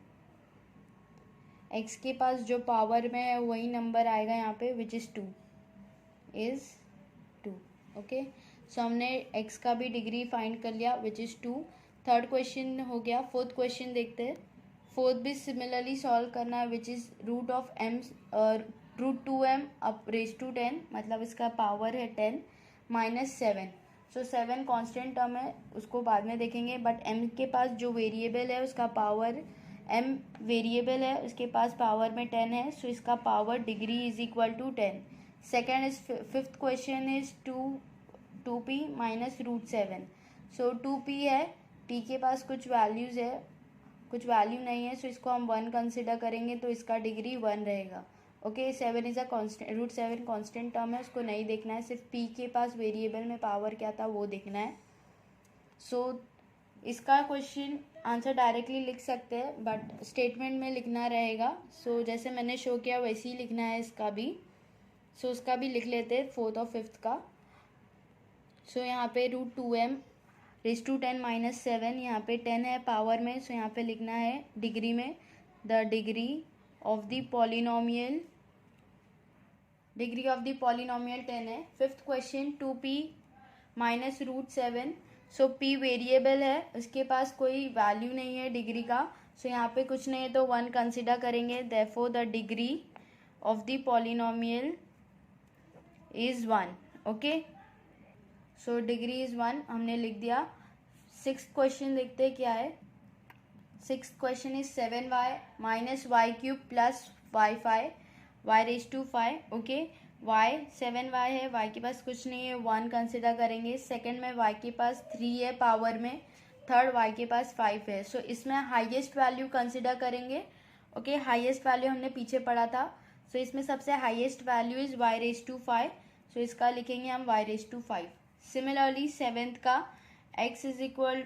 x के पास जो पावर में है वही नंबर आएगा यहाँ पे, which is 2, is 2. Okay, so हमने x का भी डिग्री फाइंड कर लिया, विच इज़ 2. थर्ड क्वेश्चन हो गया. फोर्थ क्वेश्चन देखते हैं. फोर्थ भी सिमिलरली सॉल्व करना है, which is √2m up raise to 10, मतलब इसका पावर है 10 माइनस 7. सो 7 कांस्टेंट टर्म है, उसको बाद में देखेंगे, बट m के पास जो वेरिएबल है उसका पावर m वेरिएबल है, उसके पास पावर में 10 है, सो इसका power degree is equal to 10. Second is fifth question is 2p minus √7. So 2p है, p के पास कुछ वैल्यूज़ है, कुछ वैल्यू नहीं है, सो इसको हम 1 कंसिडर करेंगे, तो इसका डिग्री 1 रहेगा. Okay, 7 is a constant, √7 constant term है, उसको नहीं देखना है, सिर्फ p के पास वेरिएबल में पावर क्या था वो देखना है. सो इसका क्वेश्चन आंसर डायरेक्टली लिख सकते हैं, बट स्टेटमेंट में लिखना रहेगा. सो जैसे मैंने शो किया वैसे ही लिखना है इसका भी. सो उसका भी लिख लेते हैं, फोर्थ और फिफ्थ का. सो यहाँ पे √2m रेज टू 10 माइनस 7, यहाँ पे 10 है पावर में, सो यहाँ पे लिखना है डिग्री में the degree of the polynomial. Degree of the polynomial 10 है. Fifth question 2p minus √7. सो p वेरिएबल है, उसके पास कोई वैल्यू नहीं है डिग्री का, सो यहाँ पे कुछ नहीं है तो 1 कंसिडर करेंगे, therefore the degree of the polynomial is 1. Okay, so degree is 1 हमने लिख दिया. सिक्स्थ क्वेश्चन देखते हैं क्या है. Sixth question is 7y minus y³ plus y5 y raise to 5. ओके, y 7y है, y के पास कुछ नहीं है, 1 कंसिडर करेंगे. सेकंड में y के पास 3 है पावर में, थर्ड y के पास 5 है, सो इसमें हाईएस्ट वैल्यू कंसिडर करेंगे. ओके, हाईएस्ट वैल्यू हमने पीछे पढ़ा था, सो इसमें सबसे highest value is y raise to 5, so इसका लिखेंगे हम y raise to 5. Similarly seventh का x is equal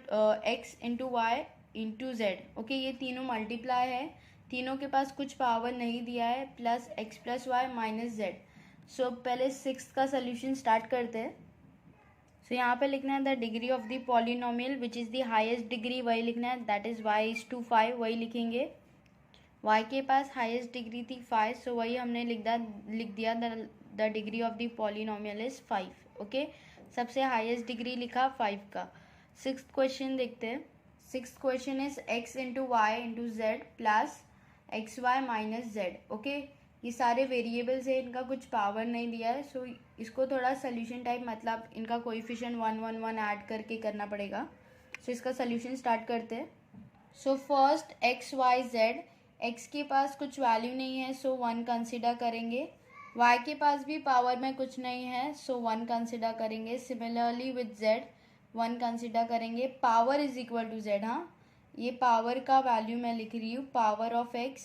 x into y into z. Okay, ये तीनों मल्टीप्लाई है, तीनों के पास कुछ पावर नहीं दिया है, plus x plus y minus z. So पहले सिक्स्थ का सोल्यूशन स्टार्ट करते हैं. सो यहाँ पे लिखना है the degree of the polynomial which is the highest degree, वही लिखना है, that is y is to 5, वही लिखेंगे. y के पास हाईएस्ट डिग्री थी 5, सो वही हमने लिख दिया the degree of the polynomial is 5. Okay, सबसे हाईएस्ट डिग्री लिखा 5 का. सिक्स्थ क्वेश्चन देखते हैं. Sixth question is x into y into z plus x y minus z. Okay, ये सारे वेरिएबल्स है, इनका कुछ पावर नहीं दिया है, सो इसको थोड़ा सोल्यूशन टाइप, मतलब इनका कोएफिशिएंट 1 1 1 ऐड करके करना पड़ेगा. सो इसका सोल्यूशन स्टार्ट करते हैं. So first x y z, x के पास कुछ वैल्यू नहीं है सो 1 कंसिडर करेंगे. वाई के पास भी पावर में कुछ नहीं है सो 1 कंसिडर करेंगे. सिमिलरली विद जेड 1 कंसिडर करेंगे. Power is equal to z. हाँ, ये पावर का वैल्यू मैं लिख रही हूँ, power of x,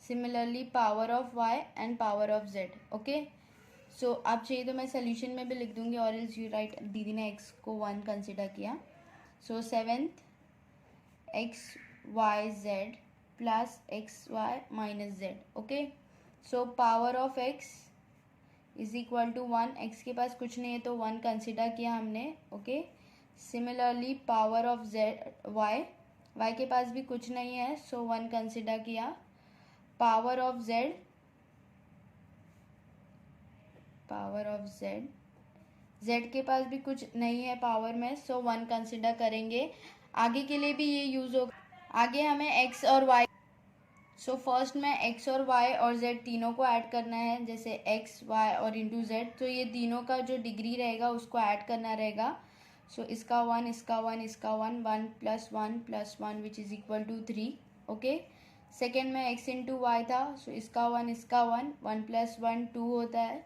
similarly power of y and power of z. Okay, so आप चाहिए तो मैं सोल्यूशन में भी लिख दूंगी, और इज यू राइट, दीदी ने एक्स को 1 कंसिडर किया. So seventh x y z plus x y minus z. Okay, so power of x is equal to 1. X के पास कुछ नहीं है तो 1 कंसिडर किया हमने. Okay, similarly power of z y, y के पास भी कुछ नहीं है सो 1 कंसिडर किया. Power of z, power of z, z के पास भी कुछ नहीं है पावर में सो 1 कंसिडर करेंगे. आगे के लिए भी ये यूज होगा. आगे हमें एक्स और वाई, सो फर्स्ट में एक्स और वाई और जेड तीनों को ऐड करना है, जैसे एक्स वाई और इंटू जेड. तो ये तीनों का जो डिग्री रहेगा उसको ऐड करना रहेगा. सो इसका 1, इसका 1, इसका 1, 1 plus 1 which is equal to 3. Okay, second में एक्स इंटू वाई था, सो इसका 1, इसका 1, 1 प्लस 1 2 होता है.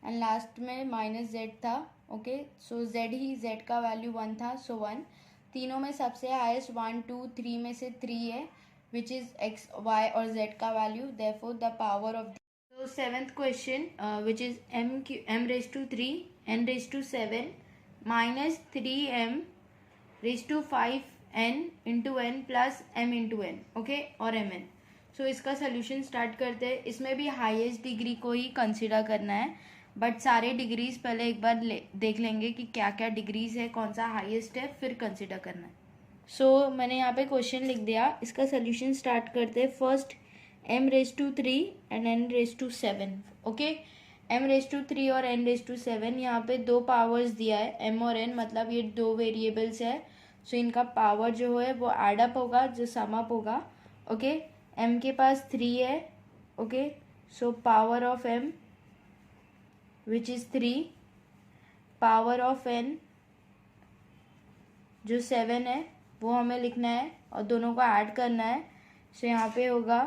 एंड लास्ट में माइनस जेड था. ओके, सो जेड ही, जेड का वैल्यू 1 था सो 1. तीनों में सबसे हाईएस्ट 1 2 3 में से 3 है विच इज एक्स वाई और जेड का value. Therefore the power of, so seventh question which is m raised to 3 n raised to 7 minus 3m raised to 5n into n plus m into n. Okay, और mn. सो इसका solution start करते हैं. इसमें भी highest degree को ही consider करना है, but सारे डिग्रीज पहले एक बार देख लेंगे कि क्या क्या डिग्रीज है, कौन सा हाईएस्ट है, फिर कंसिडर करना है. सो मैंने यहाँ पे क्वेश्चन लिख दिया. इसका सोल्यूशन स्टार्ट करते हैं. First m raised to 3 and n raised to 7. Okay, m raised to 3 और n raised to 7, यहाँ पे दो पावर्स दिया है m और n, मतलब ये दो वेरिएबल्स है. सो इनका पावर जो है वो एडअप होगा, जो सम अप होगा. ओके, m के पास 3 है. Okay, so power of m which is 3, power of n जो 7 है वो हमें लिखना है और दोनों को ऐड करना है. सो यहाँ पे होगा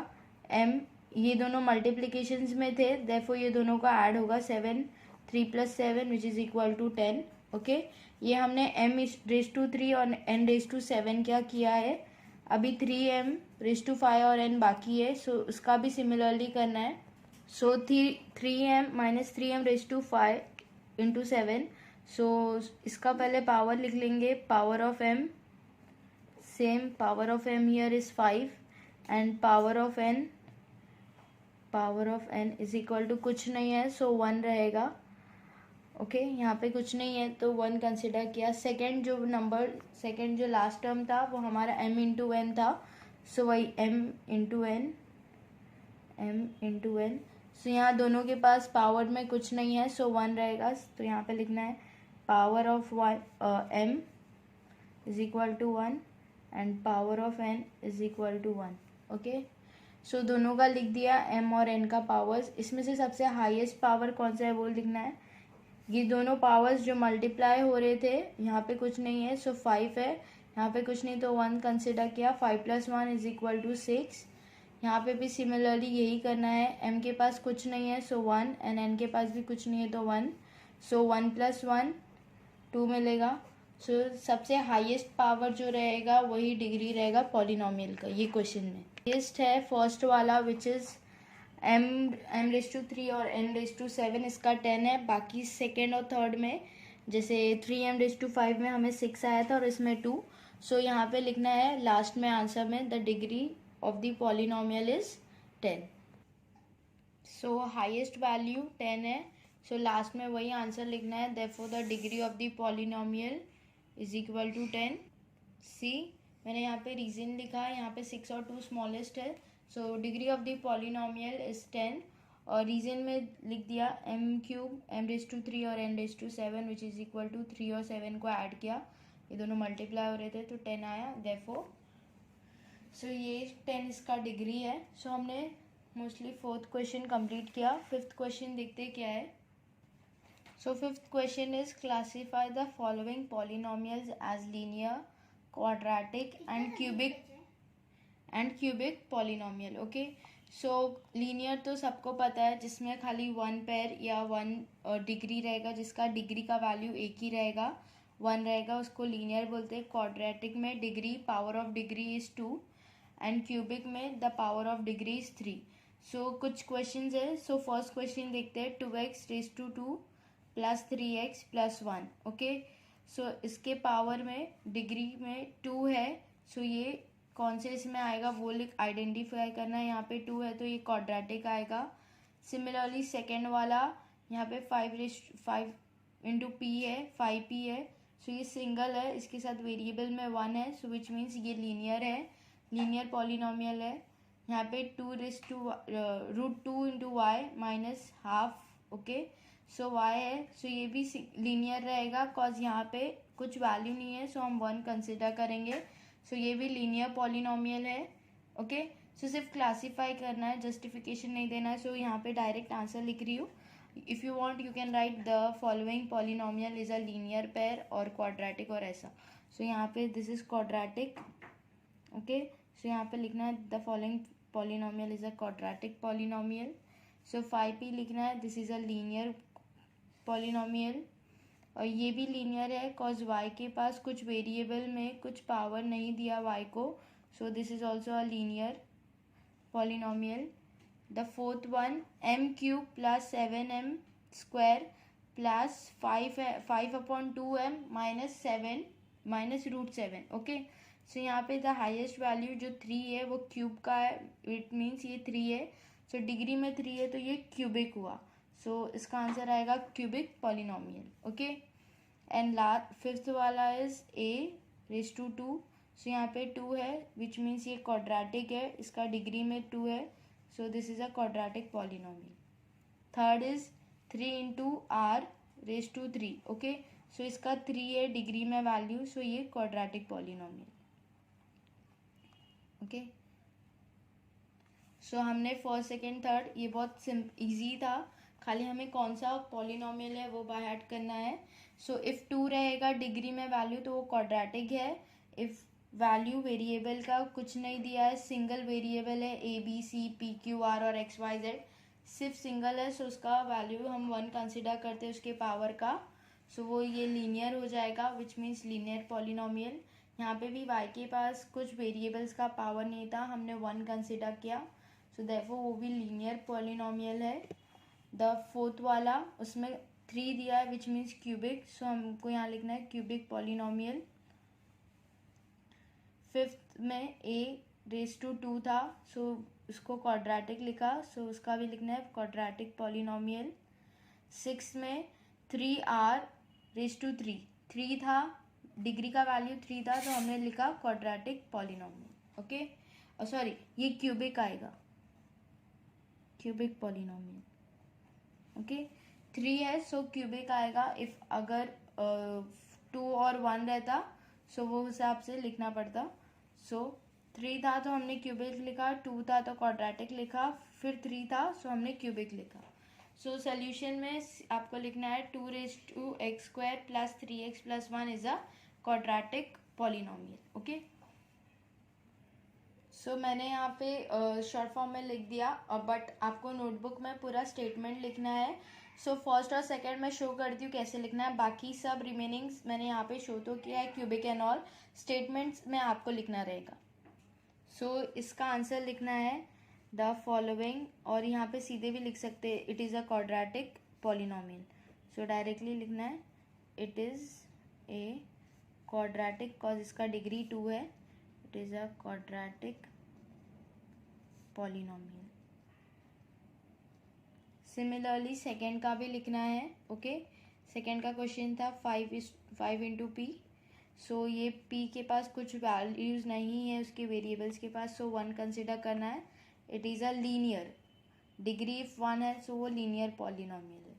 m, ये दोनों मल्टीप्लिकेशंस में थे, देयरफॉर ये दोनों का ऐड होगा. 7 3 plus 7 which is equal to 10. Okay, ये हमने m रेज टू 3 और n रेज टू 7 क्या किया है. अभी 3m रेज टू 5 और n बाकी है, सो उसका भी सिमिलरली करना है. So 3m minus 3m raise to 5 into 7. So इसका पहले पावर लिख लेंगे, power of m, same power of m here is 5 and power of n, power of n is equal to कुछ नहीं है सो 1 रहेगा. ओके, यहाँ पे कुछ नहीं है तो 1 कंसिडर किया. सेकेंड जो नंबर, सेकेंड जो लास्ट टर्म था वो हमारा m इंटू n था, सो वही m into n, m into n. सो यहाँ दोनों के पास पावर में कुछ नहीं है सो 1 रहेगा. तो यहाँ पे लिखना है power of m is equal to 1 and power of n is equal to 1. Okay, so दोनों का लिख दिया, m और n का पावर्स. इसमें से सबसे हाईएस्ट पावर कौन सा है वो लिखना है. ये दोनों पावर्स जो मल्टीप्लाई हो रहे थे, यहाँ पे कुछ नहीं है सो 5 है, यहाँ पे कुछ नहीं तो 1 कंसिडर किया. 5 प्लस 1 इज इक्वल टू 6. यहाँ पे भी सिमिलरली यही करना है. m के पास कुछ नहीं है सो 1 एंड n के पास भी कुछ नहीं है तो 1. सो 1 प्लस 1 2 मिलेगा. सो सबसे हाईएस्ट पावर जो रहेगा वही डिग्री रहेगा पॉलिनोमियल का ये क्वेश्चन में. हाईएस्ट है फर्स्ट वाला which is m raise to 3 और n रेज टू 7, इसका 10 है. बाकी सेकेंड और थर्ड में जैसे 3m रेज टू 5 में हमें 6 आया था और इसमें 2. सो यहाँ पे लिखना है लास्ट में आंसर में the degree of the polynomial is 10. So highest value 10 है, सो लास्ट में वही आंसर लिखना है. Therefore the degree of the polynomial is equal to 10. See, मैंने यहाँ पे रीजन लिखा है, यहाँ पे 6 और 2 स्मॉलेस्ट है so degree of the polynomial is 10 और रीजन में लिख दिया m³ m⁻³ और n⁻7 which is equal to 3 और 7 को ऐड किया, ये दोनों मल्टीप्लाई हो रहे थे तो 10 आया, देयरफॉर सो ये 10 इसका डिग्री है। सो हमने मोस्टली फोर्थ क्वेश्चन कंप्लीट किया। फिफ्थ क्वेश्चन देखते क्या है। So fifth question is classify the following polynomials as linear, quadratic and cubic polynomial. Okay, so linear तो सबको पता है, जिसमें खाली वन पेयर या वन डिग्री रहेगा, जिसका डिग्री का वैल्यू एक ही रहेगा, वन रहेगा, उसको लीनियर बोलते हैं। क्वाड्रेटिक में degree, power of degree is 2 and cubic में the power of degree is 3। So कुछ क्वेश्चन है। सो फर्स्ट क्वेश्चन देखते हैं, 2x⁻² plus 3x plus 1। Okay, सो इसके पावर में डिग्री में 2 है, सो ये कौन से इसमें आएगा वो आइडेंटिफाई करना है। यहाँ पे 2 है तो ये क्वाड्रेटिक आएगा। सिमिलरली सेकेंड वाला यहाँ पे 5 इंटू पी है, 5p है, सो ये सिंगल है, इसके साथ वेरिएबल में 1 है, सो विच मीन्स ये लीनियर है, लीनियर पॉलिनोमियल है। यहाँ पे √2 into y minus half. Okay, so y है, सो ये भी लीनियर रहेगा, कॉज यहाँ पे कुछ वैल्यू नहीं है, सो हम 1 कंसिडर करेंगे, सो ये भी लीनियर पॉलिनोमियल है। ओके, सो सिर्फ क्लासीफाई करना है, जस्टिफिकेशन नहीं देना है। सो यहाँ पे डायरेक्ट आंसर लिख रही हूँ। If you want you can write the following polynomial is a linear pair और क्वाड्रेटिक और ऐसा। सो यहाँ पे this is quadratic. Okay, so यहाँ पे लिखना है the following polynomial is a quadratic polynomial. So 5p लिखना है, this is a linear polynomial, और ये भी लीनियर है कॉज y के पास कुछ वेरिएबल में कुछ पावर नहीं दिया y को, so this is also a linear polynomial. The fourth one m³ plus 7m² plus 5/2m minus 7 minus √7। Okay, so यहाँ पे द हाईएस्ट वैल्यू जो 3 है वो क्यूब का है, इट मीन्स ये 3 है, सो डिग्री में 3 है तो ये क्यूबिक हुआ, सो इसका आंसर आएगा cubic polynomial. Okay, and last fifth वाला इज a⁻², सो यहाँ पे 2 है विच मीन्स ये क्वाड्रेटिक है, इसका डिग्री में 2 है, so this is a quadratic polynomial. Third is 3 into r⁻3। Okay, so इसका 3 है डिग्री में वैल्यू, सो ये क्वाड्रेटिक पॉलिनोमियल। ओके, सो हमने फर्स्ट सेकेंड थर्ड ये बहुत इजी था, खाली हमें कौन सा पॉलिनोमियल है वो बाय हार्ट करना है। सो इफ़ 2 रहेगा डिग्री में वैल्यू तो वो क्वाड्रेटिक है। इफ़ वैल्यू वेरिएबल का कुछ नहीं दिया है, सिंगल वेरिएबल है a b c p q r और x y z, सिर्फ सिंगल है, सो उसका वैल्यू हम 1 कंसिडर करते हैं उसके पावर का, सो वो ये लीनियर हो जाएगा विच मीन्स लीनियर पॉलिनोमियल। यहाँ पे भी y के पास कुछ वेरिएबल्स का पावर नहीं था, हमने 1 कंसिडर किया, सो देयरफॉर वो भी लीनियर पॉलिनोमियल है। द फोर्थ वाला उसमें 3 दिया है विच मीन्स क्यूबिक, सो हमको यहाँ लिखना है क्यूबिक पॉलिनोमियल। फिफ्थ में a⁻² था, सो उसको क्वाड्रेटिक लिखा, सो उसका भी लिखना है क्वाड्रेटिक पॉलिनोमियल। सिक्स में 3r⁻3, 3 था, डिग्री का वैल्यू 3 था, तो हमने लिखा क्वाड्रेटिक पॉलिनोमियल। ओके, सॉरी ये क्यूबिक आएगा, क्यूबिक पॉलिनोमियल। ओके, 3 है सो क्यूबिक आएगा। इफ अगर 2 और 1 रहता सो वो हिसाब से लिखना पड़ता। सो 3 था तो हमने क्यूबिक लिखा, 2 था तो क्वाड्रेटिक लिखा, फिर 3 था सो हमने क्यूबिक लिखा। सो सोल्यूशन में आपको लिखना है 2x² plus 3x plus 1 is a quadratic polynomial. Okay, so मैंने यहाँ पे शॉर्ट फॉर्म में लिख दिया, बट आपको नोटबुक में पूरा स्टेटमेंट लिखना है। सो फर्स्ट और सेकंड मैं शो करती हूँ कैसे लिखना है, बाकी सब रिमेनिंग्स मैंने यहाँ पे शो तो किया है, क्यूबिक एंड ऑल स्टेटमेंट्स में आपको लिखना रहेगा। सो इसका आंसर लिखना है द फॉलोइंग, और यहाँ पे सीधे भी लिख सकते हैं it is a quadratic polynomial. So directly लिखना है it is a quadratic, cause इसका डिग्री 2 है, it is a quadratic polynomial. Similarly second का भी लिखना है। ओके, सेकेंड का क्वेश्चन था 5 इंटू पी, सो ये p के पास कुछ वैल्यूज़ नहीं है उसके वेरिएबल्स के पास, सो 1 कंसिडर करना है, it is a linear, degree if 1 है सो वो लीनियर पॉलिनोमियल है।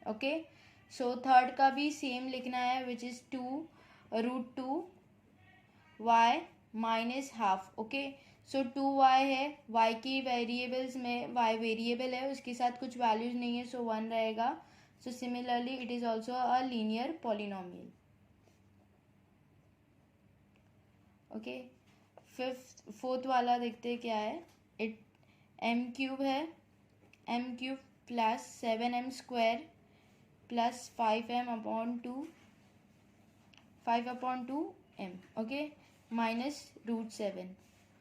ओके, सो थर्ड का भी सेम लिखना है, which is 2√2y minus half. Okay, so 2y है, y की वेरिएबल्स में y वेरिएबल है, उसके साथ कुछ वैल्यूज नहीं है, सो 1 रहेगा। So similarly it is also a linear polynomial. Okay, fourth वाला देखते हैं क्या है। इट m³ है, m³ plus 7m² plus 5/2m, okay, minus √7।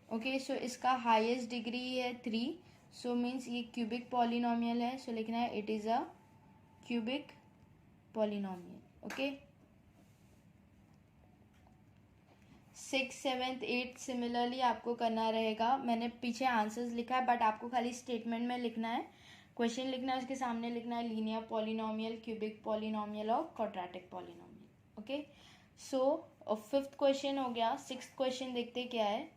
Okay, so इसका हाईएस्ट डिग्री है 3, सो मीन्स ये क्यूबिक पॉलिनोमियल है, सो लिखना है it is a cubic polynomial. Okay, 6, 7, 8 similarly आपको करना रहेगा। मैंने पीछे आंसर्स लिखा है, बट आपको खाली स्टेटमेंट में लिखना है, क्वेश्चन लिखना है, उसके सामने लिखना है लीनियर पॉलिनोमियल, क्यूबिक पॉलिनोमियल और क्वाड्रेटिक पॉलिनोमियल। ओके, सो फिफ्थ क्वेश्चन हो गया। सिक्स्थ क्वेश्चन देखते क्या है।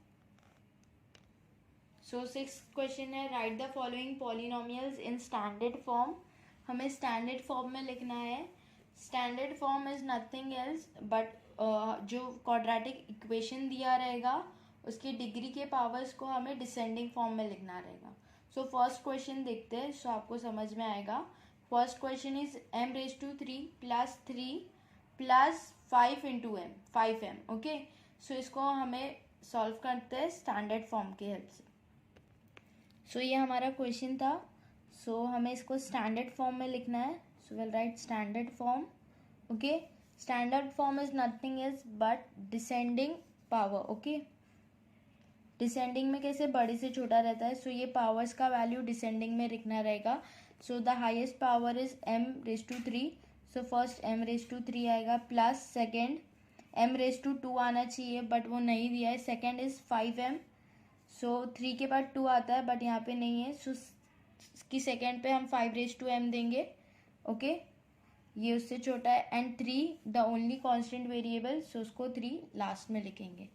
सो सिक्स्थ क्वेश्चन है, write the following polynomials in standard form. हमें स्टैंडर्ड फॉर्म में लिखना है। Standard form is nothing else but जो क्वाड्रेटिक इक्वेशन दिया रहेगा उसकी डिग्री के पावर्स को हमें डिसेंडिंग फॉर्म में लिखना रहेगा। सो फर्स्ट क्वेश्चन देखते हैं, सो आपको समझ में आएगा। First question is m³ plus 3 plus 5 into m, 5m। Okay, so इसको हमें सॉल्व करते हैं स्टैंडर्ड फॉर्म की हेल्प से। सो ये हमारा क्वेश्चन था, सो हमें इसको स्टैंडर्ड फॉर्म में लिखना है। So will write standard form. Okay, standard form is nothing is but descending power. Okay, descending में कैसे बड़े से छोटा रहता है, सो ये पावर्स का वैल्यू डिसेंडिंग में लिखना रहेगा। So the highest power is m³, so first m³ आएगा, प्लस सेकेंड m²2 आना चाहिए बट वो नहीं दिया है। सेकेंड इज 5m, सो 3 के बाद 2 आता है बट यहाँ पे नहीं है, सो इसकी सेकेंड पे हम 5m देंगे। ओके, ये उससे छोटा है। And 3 the only constant variable, so उसको 3 लास्ट में लिखेंगे।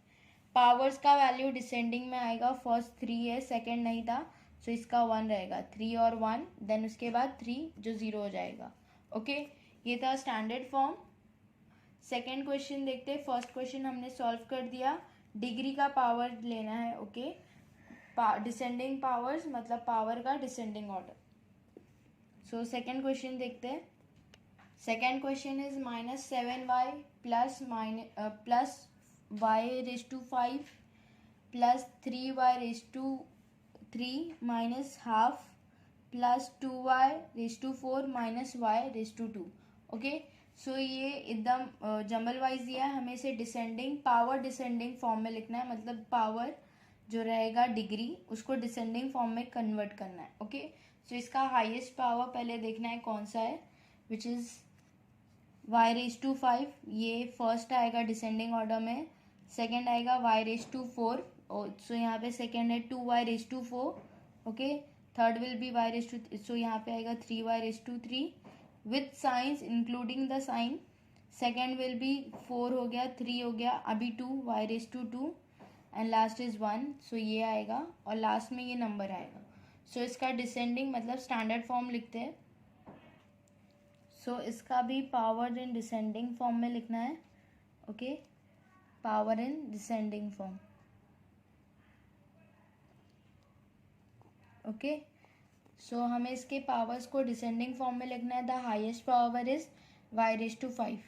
पावर्स का वैल्यू डिसेंडिंग में आएगा, फर्स्ट 3 है, सेकेंड नहीं था, सो इसका 1 रहेगा, 3 और 1, देन उसके बाद 3 जो 0 हो जाएगा। ओके, ये था स्टैंडर्ड फॉर्म। सेकेंड क्वेश्चन देखते हैं। फर्स्ट क्वेश्चन हमने सॉल्व कर दिया, डिग्री का पावर लेना है। ओके, डिसेंडिंग पावर्स मतलब पावर का descending order. So second question देखते हैं। Second question is -7y plus y⁵5 plus 3y⁵3 minus half plus 2y⁴ minus y⁵2। Okay, so ये एकदम जंबल वाइज दिया है, हमें इसे डिसेंडिंग पावर डिसेंडिंग फॉर्म में लिखना है, मतलब पावर जो रहेगा डिग्री उसको डिसेंडिंग फॉर्म में कन्वर्ट करना है। ओके, सो इसका हाईएस्ट पावर पहले देखना है कौन सा है, विच इज़ y⁵5, ये फर्स्ट आएगा डिसेंडिंग ऑर्डर में। सेकेंड आएगा y⁴, सो यहाँ पे सेकेंड है 2y⁴। Okay, third will be y⁵, so यहाँ पे आएगा 3y⁵3 with signs including the sign. Second will be 4 हो गया, 3 हो गया, अभी 2y⁵2 एंड लास्ट इज 1, सो ये आएगा और लास्ट में ये नंबर आएगा। सो इसका डिसेंडिंग मतलब स्टैंडर्ड फॉर्म लिखते हैं। सो इसका भी पावर इन डिसेंडिंग फॉर्म में लिखना है। Okay, power in descending form. Okay, so हमें इसके पावर्स को डिसेंडिंग फॉर्म में लिखना है। The highest power is y⁵5।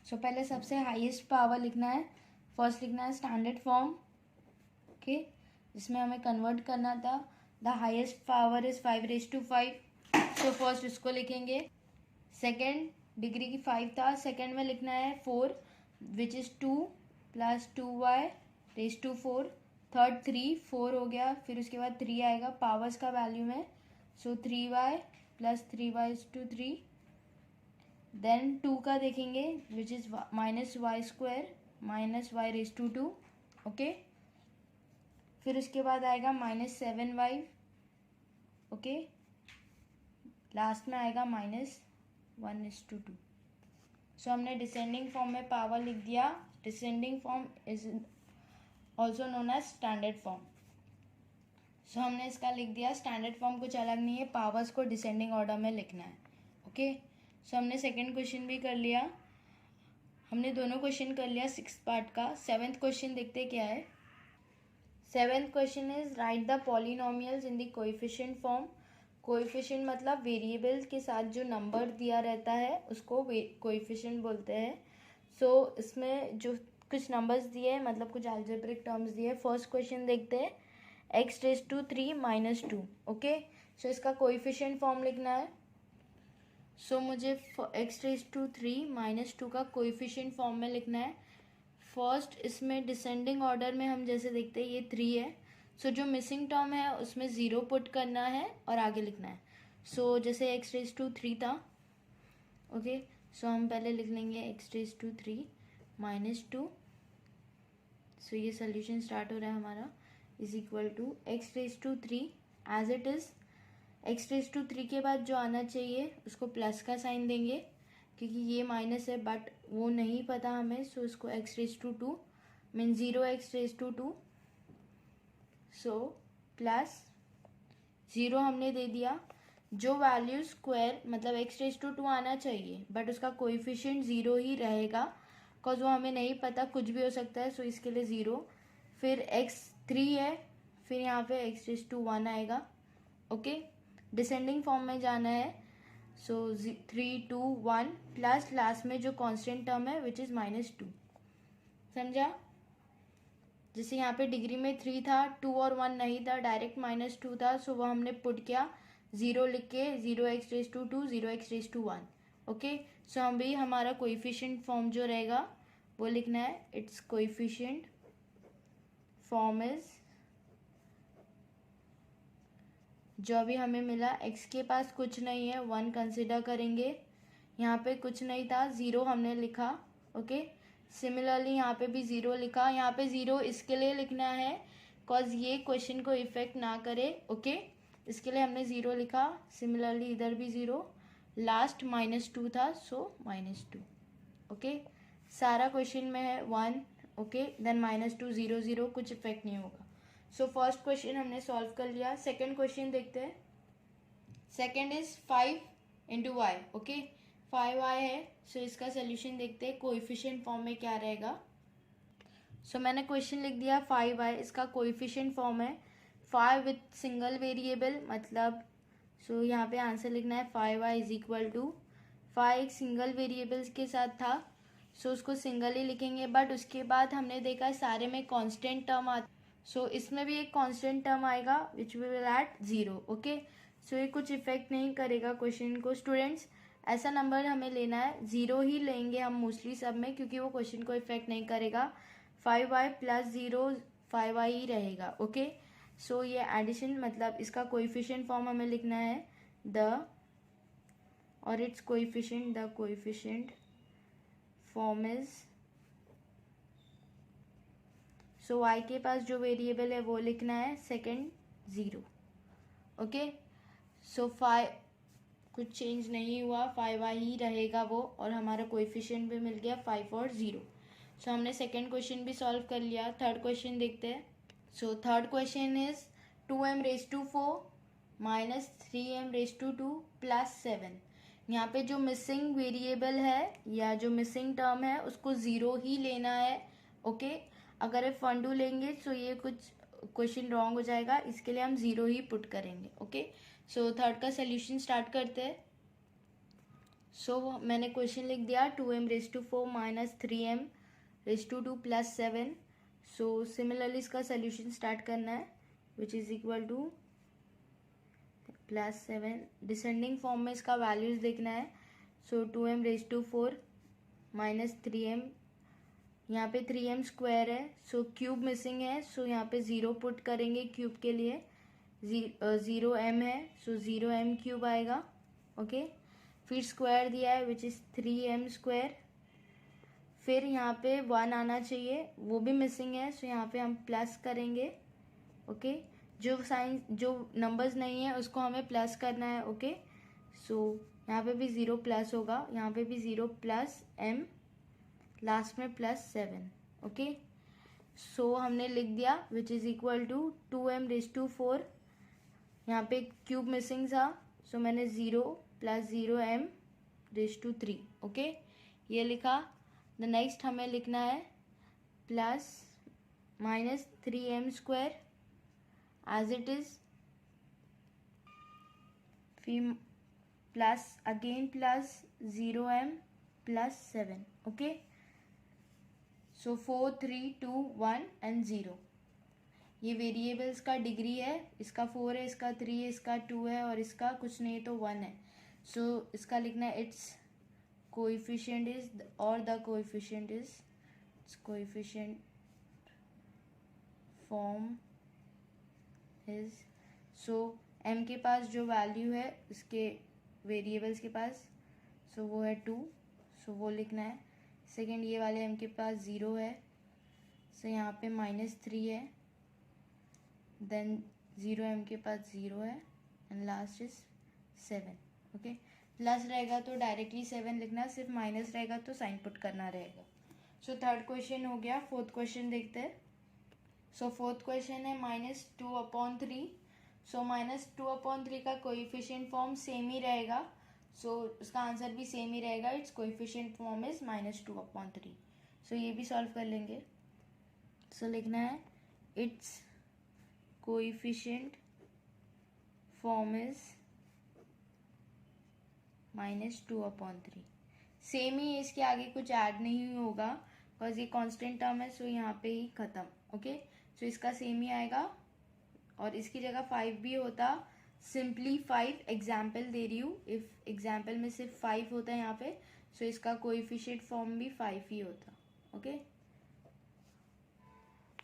So पहले सबसे हाईएस्ट पावर लिखना है। फर्स्ट लिखना है स्टैंडर्ड फॉर्म, ओके, जिसमें हमें कन्वर्ट करना था। The highest power is 5⁵5, so first इसको लिखेंगे। सेकेंड डिग्री की 5 था, सेकेंड में लिखना है 4 which is 2 plus 2y⁴। Third 3, 4 हो गया, फिर उसके बाद 3 आएगा पावर्स का वैल्यू में, सो 3y प्लस 3y⁵। देन 2 का देखेंगे which is -y² minus y⁵2। Okay, फिर उसके बाद आएगा -7y। ओके, लास्ट में आएगा -1:2। सो हमने डिसेंडिंग फॉर्म में पावर लिख दिया। Descending form is also known as standard form. So हमने इसका लिख दिया। स्टैंडर्ड फॉर्म कुछ अलग नहीं है, पावर्स को डिसेंडिंग ऑर्डर में लिखना है। ओके, सो हमने सेकेंड क्वेश्चन भी कर लिया, हमने दोनों क्वेश्चन कर लिया 6th पार्ट का। 7th क्वेश्चन देखते क्या है। 7th question is right the polynomials in the coefficient form. Coefficient मतलब वेरिएबल्स के साथ जो नंबर दिया रहता है उसको कोएफिशिएंट बोलते हैं। सो इसमें जो कुछ नंबर्स दिए हैं, मतलब कुछ अलजेब्रिक टर्म्स दिए हैं। फर्स्ट क्वेश्चन देखते हैं, x⁻³ - 2। ओके, सो इसका कोएफिशिएंट फॉर्म लिखना है। सो मुझे x⁻³ - 2 का कोएफिशिएंट फॉर्म में लिखना है। फर्स्ट इसमें डिसेंडिंग ऑर्डर में हम जैसे देखते हैं ये 3 है। सो जो मिसिंग टर्म है उसमें 0 पुट करना है और आगे लिखना है। सो जैसे x⁻³ था। ओके, सो हम पहले लिख लेंगे x⁻³ - 2। सो ये सोल्यूशन स्टार्ट हो रहा है हमारा, is equal to x⁻³ as it is. x⁻³ के बाद जो आना चाहिए उसको प्लस का साइन देंगे, क्योंकि ये माइनस है बट वो नहीं पता हमें। सो इसको x⁻² mean 0x⁻²। So plus 0 हमने दे दिया। जो वैल्यू स्क्वायर मतलब x⁻² आना चाहिए बट उसका कोएफिशिएंट 0 ही रहेगा, बिकॉज वो हमें नहीं पता, कुछ भी हो सकता है। सो इसके लिए 0। फिर x3 है, फिर यहाँ पे x⁻1 आएगा। ओके, डिसेंडिंग फॉर्म में जाना है। सो 3 2 1 प्लस लास्ट में जो कांस्टेंट टर्म है विच इज़ -2। समझा? जैसे यहाँ पे डिग्री में 3 था, 2 और 1 नहीं था, डायरेक्ट -2 था। सो वो हमने पुट किया 0 लिख के, 0x⁻², 0x⁻1। ओके, सो हम भी हमारा कोएफिशिएंट फॉर्म जो रहेगा वो लिखना है। इट्स कोएफिशिएंट फॉर्म इज, जो अभी हमें मिला, x के पास कुछ नहीं है, 1 कंसिडर करेंगे। यहाँ पे कुछ नहीं था, 0 हमने लिखा। ओके, सिमिलरली यहाँ पे भी 0 लिखा। यहाँ पे 0 इसके लिए लिखना है बिकॉज ये क्वेश्चन को इफेक्ट ना करे। ओके, इसके लिए हमने 0 लिखा। सिमिलरली इधर भी 0, लास्ट -2 था, सो -2। ओके, सारा क्वेश्चन में है 1। ओके, देन -2 0 0, कुछ इफेक्ट नहीं होगा। सो फर्स्ट क्वेश्चन हमने सॉल्व कर लिया। सेकेंड क्वेश्चन देखते हैं। Second is 5 × y। Okay, 5y है। सो इसका सोल्यूशन देखते हैं कोएफिशिएंट फॉर्म में क्या रहेगा। सो मैंने क्वेश्चन लिख दिया 5y, इसका कोएफिशिएंट फॉर्म है 5 विथ सिंगल वेरिएबल, मतलब सो यहाँ पे आंसर लिखना है 5y इज इक्वल टू 5 एक सिंगल वेरिएबल्स के साथ था। सो उसको सिंगल ही लिखेंगे, बट उसके बाद हमने देखा सारे में कांस्टेंट टर्म आता। सो इसमें भी एक कांस्टेंट टर्म आएगा which we will at 0। Okay, so ये कुछ इफेक्ट नहीं करेगा क्वेश्चन को। स्टूडेंट्स, ऐसा नंबर हमें लेना है, 0 ही लेंगे हम मोस्टली सब में, क्योंकि वो क्वेश्चन को इफेक्ट नहीं करेगा। 5y + 0 5y ही रहेगा। ओके, सो ये एडिशन मतलब इसका कोएफिशिएंट फॉर्म हमें लिखना है द, और it's coefficient, the coefficient form is, so y के पास जो वेरिएबल है वो लिखना है सेकेंड 0। ओके, सो 5 कुछ चेंज नहीं हुआ, 5y ही रहेगा वो, और हमारा कोएफिशिएंट भी मिल गया 5 और 0। सो हमने सेकेंड क्वेश्चन भी सॉल्व कर लिया। थर्ड क्वेश्चन देखते हैं। So third question is 2m⁴ - 3m⁻² + 7। यहाँ पे जो मिसिंग वेरिएबल है या जो मिसिंग टर्म है उसको 0 ही लेना है। ओके, अगर आप 1 2 लेंगे तो ये कुछ क्वेश्चन रॉन्ग हो जाएगा, इसके लिए हम 0 ही पुट करेंगे। ओके, सो थर्ड का सोल्यूशन स्टार्ट करते हैं। सो मैंने क्वेश्चन लिख दिया 2m⁴ - 3m⁻² + 7। सो सिमिलरली इसका सोल्यूशन स्टार्ट करना है which is equal to +7। Descending form में इसका वैल्यूज देखना है। सो 2m⁴ - 3m, यहाँ पे 3m² है, सो क्यूब मिसिंग है, सो यहाँ पे 0 पुट करेंगे क्यूब के लिए। 0m है, सो 0m³ आएगा। ओके, फिर स्क्वायर दिया है विच इज़ 3m²। फिर यहाँ पे 1 आना चाहिए, वो भी मिसिंग है, सो यहाँ पे हम प्लस करेंगे। ओके, जो साइन जो नंबर्स नहीं है उसको हमें प्लस करना है। ओके, सो यहाँ पे भी 0 प्लस होगा, यहाँ पे भी 0 + m, लास्ट में +7। ओके, सो हमने लिख दिया विच इज़ इक्वल टू 2m⁴ यहाँ पे क्यूब मिसिंग था, सो मैंने 0 + 0m रेज़ टू 3, ओके, ये लिखा। द नेक्स्ट हमें लिखना है plus -3m² as it is, फिर plus again plus 0m + 7, okay. So 4 3 2 1 and 0। ये वेरिएबल्स का डिग्री है, इसका 4 है, इसका 3 है, इसका 2 है और इसका कुछ नहीं तो 1 है। सो इसका लिखना है इट्स कोएफिशिएंट इज, और the coefficient is, it's coefficient form is, so m के पास जो वैल्यू है इसके वेरिएबल्स के पास, सो वो है 2, सो वो लिखना है। सेकेंड ये वाले m के पास 0 है, सो यहाँ पे -3 है, देन 0m के पास 0 है and last is 7, okay. Plus रहेगा तो डायरेक्टली 7 लिखना, सिर्फ माइनस रहेगा तो साइन पुट करना रहेगा। सो थर्ड क्वेश्चन हो गया। फोर्थ क्वेश्चन देखते हैं। सो फोर्थ क्वेश्चन है -2/3। सो -2/3 का कोएफिशिएंट फॉर्म सेम ही रहेगा, सो उसका आंसर भी सेम ही रहेगा। It's coefficient form is -2/3। So ये भी सॉल्व कर लेंगे। सो लिखना है it's coefficient form is -2/3। Same ही, इसके आगे कुछ ऐड नहीं होगा बिकॉज ये कांस्टेंट टर्म है, सो यहाँ पे ही खत्म, ओके। सो इसका सेम ही आएगा और इसकी जगह 5 भी होता, सिंपली 5 एग्जाम्पल दे रही हूँ। इफ एग्जाम्पल में सिर्फ 5 होता है यहाँ पे, सो इसका कोएफिशिएंट फॉर्म भी 5 ही होता, ओके।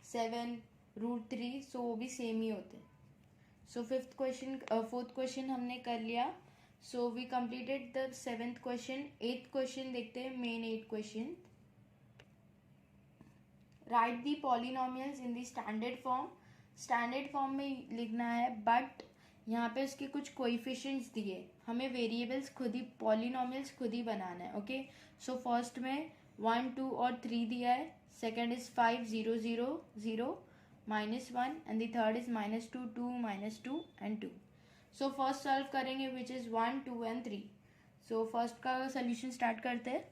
7 √3, सो वो भी सेम ही होते। सो फोर्थ क्वेश्चन हमने कर लिया। So we completed the 7th question. 8th question देखते हैं, main 8 question. Write the polynomials in the standard form. Standard form में लिखना है, बट यहाँ पे उसके कुछ कोएफिशिएंट्स दिए, हमें वेरिएबल्स खुद ही, पॉलिनोमियल्स खुद ही बनाना है, ओके। सो फर्स्ट में 1 2 और 3 दिया है, second is 5 0 0 0 -1 and the third is -2 2 -2 and 2। So first solve करेंगे which is 1 2 and 3। So first का सोल्यूशन स्टार्ट करते हैं।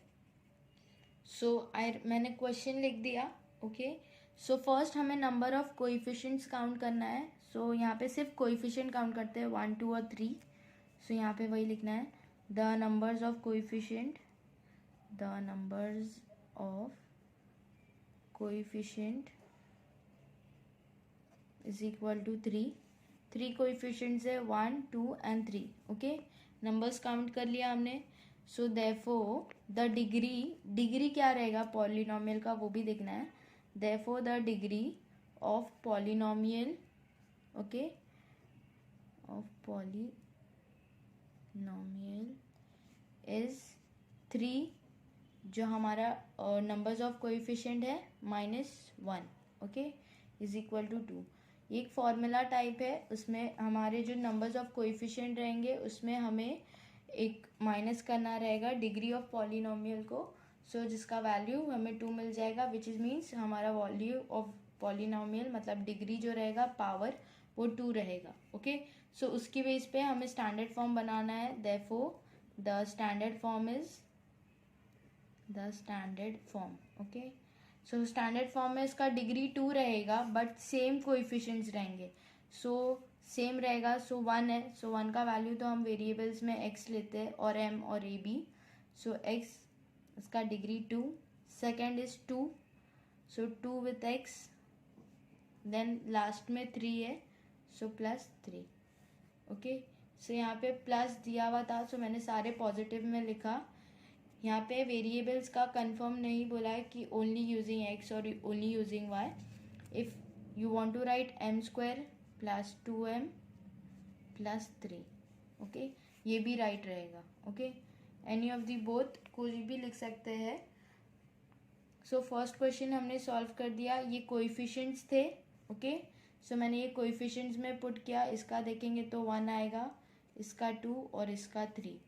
सो मैंने क्वेश्चन लिख दिया, ओके। सो फर्स्ट हमें नंबर ऑफ कोएफिशिएंट्स काउंट करना है। सो यहाँ पे सिर्फ कोएफिशिएंट काउंट करते हैं, 1 2 और 3। सो यहाँ पे वही लिखना है, the numbers of coefficient, the numbers of coefficient is equal to 3। 3 coefficients है, 1 2 एंड 3, ओके। नंबर्स काउंट कर लिया हमने। सो देयरफॉर द डिग्री क्या रहेगा पॉलिनोमियल का, वो भी देखना है। Therefore the degree of polynomial, okay, of polynomial is 3, जो हमारा नंबर्स ऑफ कोएफिशिएंट है -1, ओके, इज इक्वल टू 2। ये एक फॉर्मूला टाइप है, उसमें हमारे जो नंबर्स ऑफ कोएफिशिएंट रहेंगे उसमें हमें एक माइनस करना रहेगा डिग्री ऑफ पॉलिनोमियल को। सो जिसका वैल्यू हमें 2 मिल जाएगा, विच इज मीन्स हमारा वैल्यू ऑफ पॉलिनोमियल मतलब डिग्री जो रहेगा, पावर, वो 2 रहेगा, ओके। सो उसकी बेस पे हमें स्टैंडर्ड फॉर्म बनाना है। Therefore the standard form is the standard form, okay. So standard form में इसका डिग्री 2 रहेगा, बट सेम कोएफिशिएंट्स रहेंगे, सो सेम रहेगा। सो 1 है, सो 1 का वैल्यू तो हम वेरिएबल्स में x लेते हैं, और m और a b। सो x, इसका degree 2, second is 2, so 2 with x, then last में 3 है, सो +3, ओके। सो यहाँ पे प्लस दिया हुआ था, सो मैंने सारे पॉजिटिव में लिखा। यहाँ पे वेरिएबल्स का कंफर्म नहीं बोला है कि ओनली यूजिंग x और only using y। If you want to write m² + 2m + 3, okay, ये भी राइट रहेगा, okay. Any of the both कोई भी लिख सकते हैं। सो फर्स्ट क्वेश्चन हमने सॉल्व कर दिया। ये कोएफिशिएंट्स थे, ओके। सो मैंने ये कोएफिशिएंट्स में पुट किया, इसका देखेंगे तो 1 आएगा, इसका 2 और इसका 3।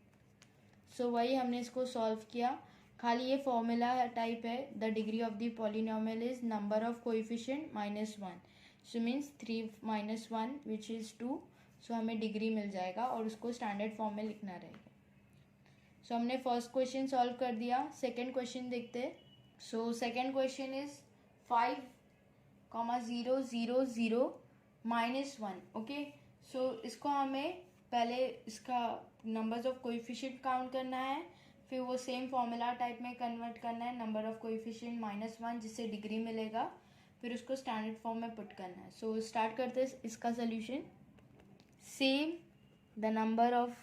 सो वही हमने इसको सॉल्व किया। खाली ये फॉर्मूला टाइप है, the degree of the polynomial is number of coefficient -1, so means 3 - 1 which is 2। सो हमें डिग्री मिल जाएगा और उसको स्टैंडर्ड फॉर्म में लिखना रहेगा। सो हमने फर्स्ट क्वेश्चन सॉल्व कर दिया। सेकेंड क्वेश्चन देखते हैं। So second question is 5,0,0 -1। Okay, so इसको हमें पहले इसका नंबर्स ऑफ कोएफिशिएंट काउंट करना है, फिर वो सेम फॉर्मूला टाइप में कन्वर्ट करना है नंबर ऑफ कोएफिशिएंट -1 जिससे डिग्री मिलेगा, फिर उसको स्टैंडर्ड फॉर्म में पुट करना है। सो स्टार्ट करते हैं इसका solution. Same the number of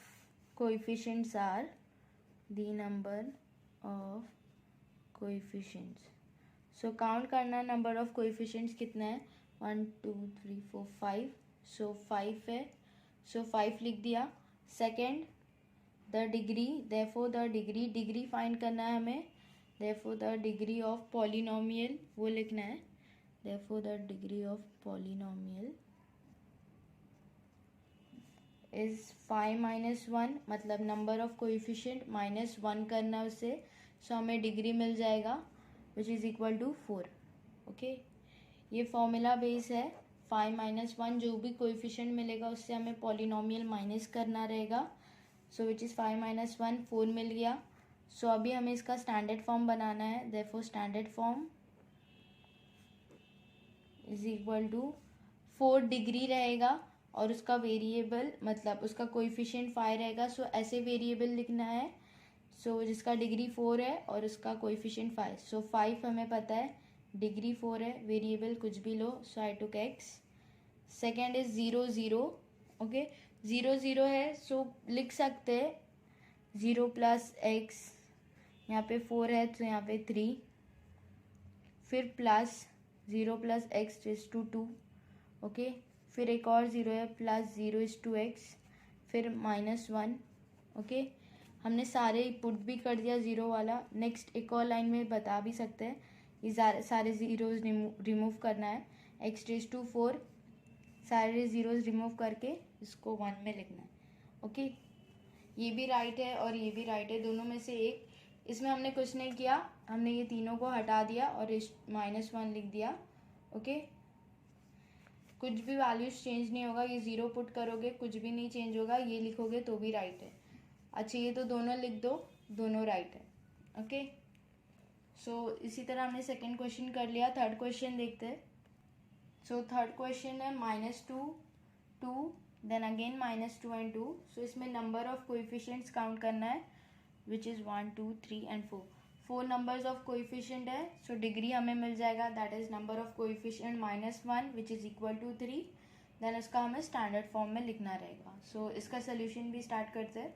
coefficients are the number of coefficients. So count करना है नंबर ऑफ कोएफिशिएंट्स कितना है, 1 2 3 4 5। सो 5 है, सो 5 लिख दिया। Second the degree, therefore the degree find करना है हमें, therefore the degree of polynomial वो लिखना है, therefore the degree of polynomial is 5 -1, मतलब नंबर ऑफ कोएफिशिएंट -1 करना है उससे, सो हमें डिग्री मिल जाएगा which is equal to 4। Okay, ये फॉर्मूला बेस है। 5 -1 जो भी कोएफिशिएंट मिलेगा उससे हमें पॉलिनोमियल माइनस करना रहेगा। सो विच इज़ 5 -1, 4 मिल गया। सो अभी हमें इसका स्टैंडर्ड फॉर्म बनाना है, therefore standard form is equal to 4 degree रहेगा और उसका वेरिएबल मतलब उसका कोएफिशिएंट 5 रहेगा। सो ऐसे वेरिएबल लिखना है, सो जिसका डिग्री 4 है और उसका कोएफिशिएंट 5। सो 5 हमें पता है, डिग्री 4 है, वेरिएबल कुछ भी लो, सो आई टुक एक्स। Second is 0 0। ओके, 0 0 है, सो लिख सकते हैं 0 + x, यहाँ पे 4 है तो यहाँ पे 3, फिर plus 0 + x is to 2। Okay, फिर एक और 0 है, +0 इज टू x, फिर -1। ओके, हमने सारे पुट भी कर दिया ज़ीरो वाला। नेक्स्ट एक और लाइन में बता भी सकते हैं, ये सारे ज़ीरोज़ रिमूव करना है, x⁴, सारे ज़ीरोज़ रिमूव करके इसको 1 में लिखना है। ओके, ये भी राइट है और ये भी राइट है, दोनों में से एक। इसमें हमने कुछ नहीं किया, हमने ये तीनों को हटा दिया और इस -1 लिख दिया। ओके, कुछ भी वैल्यूज चेंज नहीं होगा, ये 0 पुट करोगे कुछ भी नहीं चेंज होगा, ये लिखोगे तो भी राइट है। अच्छा, ये तो दोनों लिख दो, दोनों राइट है। ओके, सो इसी तरह हमने सेकंड क्वेश्चन कर लिया। थर्ड क्वेश्चन देखते हैं। सो थर्ड क्वेश्चन है -2 2 देन अगेन -2 and 2। सो इसमें नंबर ऑफ कोएफिशिएंट्स काउंट करना है which is 1 2 3 and 4। 4 numbers of coefficient है, सो डिग्री हमें मिल जाएगा, that is number of coefficient -1 which is equal to 3। Then उसका हमें स्टैंडर्ड फॉर्म में लिखना रहेगा। सो इसका सोल्यूशन भी स्टार्ट करते हैं।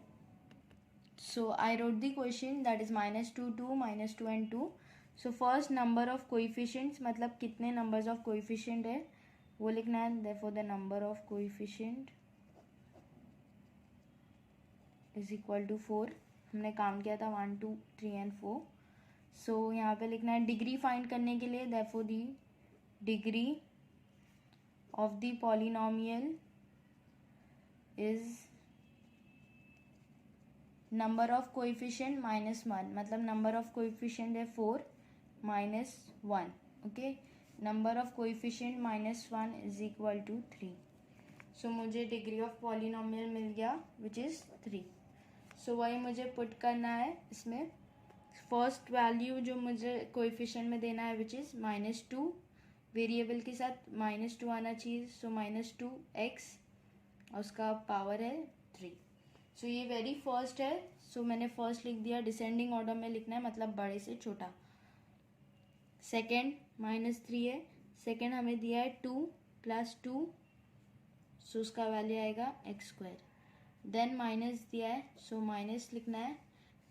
So I wrote the question, that is -2 2 -2 and 2। So first number of coefficients, मतलब कितने numbers of coefficient है वो लिखना है, therefore the number of coefficient is equal to 4। हमने काउंट किया था 1 2 3 and 4। So यहाँ पे लिखना है डिग्री फाइंड करने के लिए, therefore the degree of the polynomial is number of coefficient -1, मतलब नंबर ऑफ कोएफिशिएंट है 4 -1। Okay, number of coefficient -1 is equal to 3। So मुझे डिग्री ऑफ पॉलिनोमियल मिल गया विच इज़ 3। सो वही मुझे पुट करना है इसमें। फर्स्ट वैल्यू जो मुझे कोएफिशिएंट में देना है विच इज़ -2, वेरिएबल के साथ -2 आना चाहिए, सो -2x और उसका पावर है 3। सो ये वेरी फर्स्ट है, सो मैंने फर्स्ट लिख दिया, डिसेंडिंग ऑर्डर में लिखना है, मतलब बड़े से छोटा। सेकेंड -3 है, सेकेंड हमें दिया है 2 + 2, सो उसका वैल्यू आएगा x²। देन माइनस दिया है, सो माइनस लिखना है,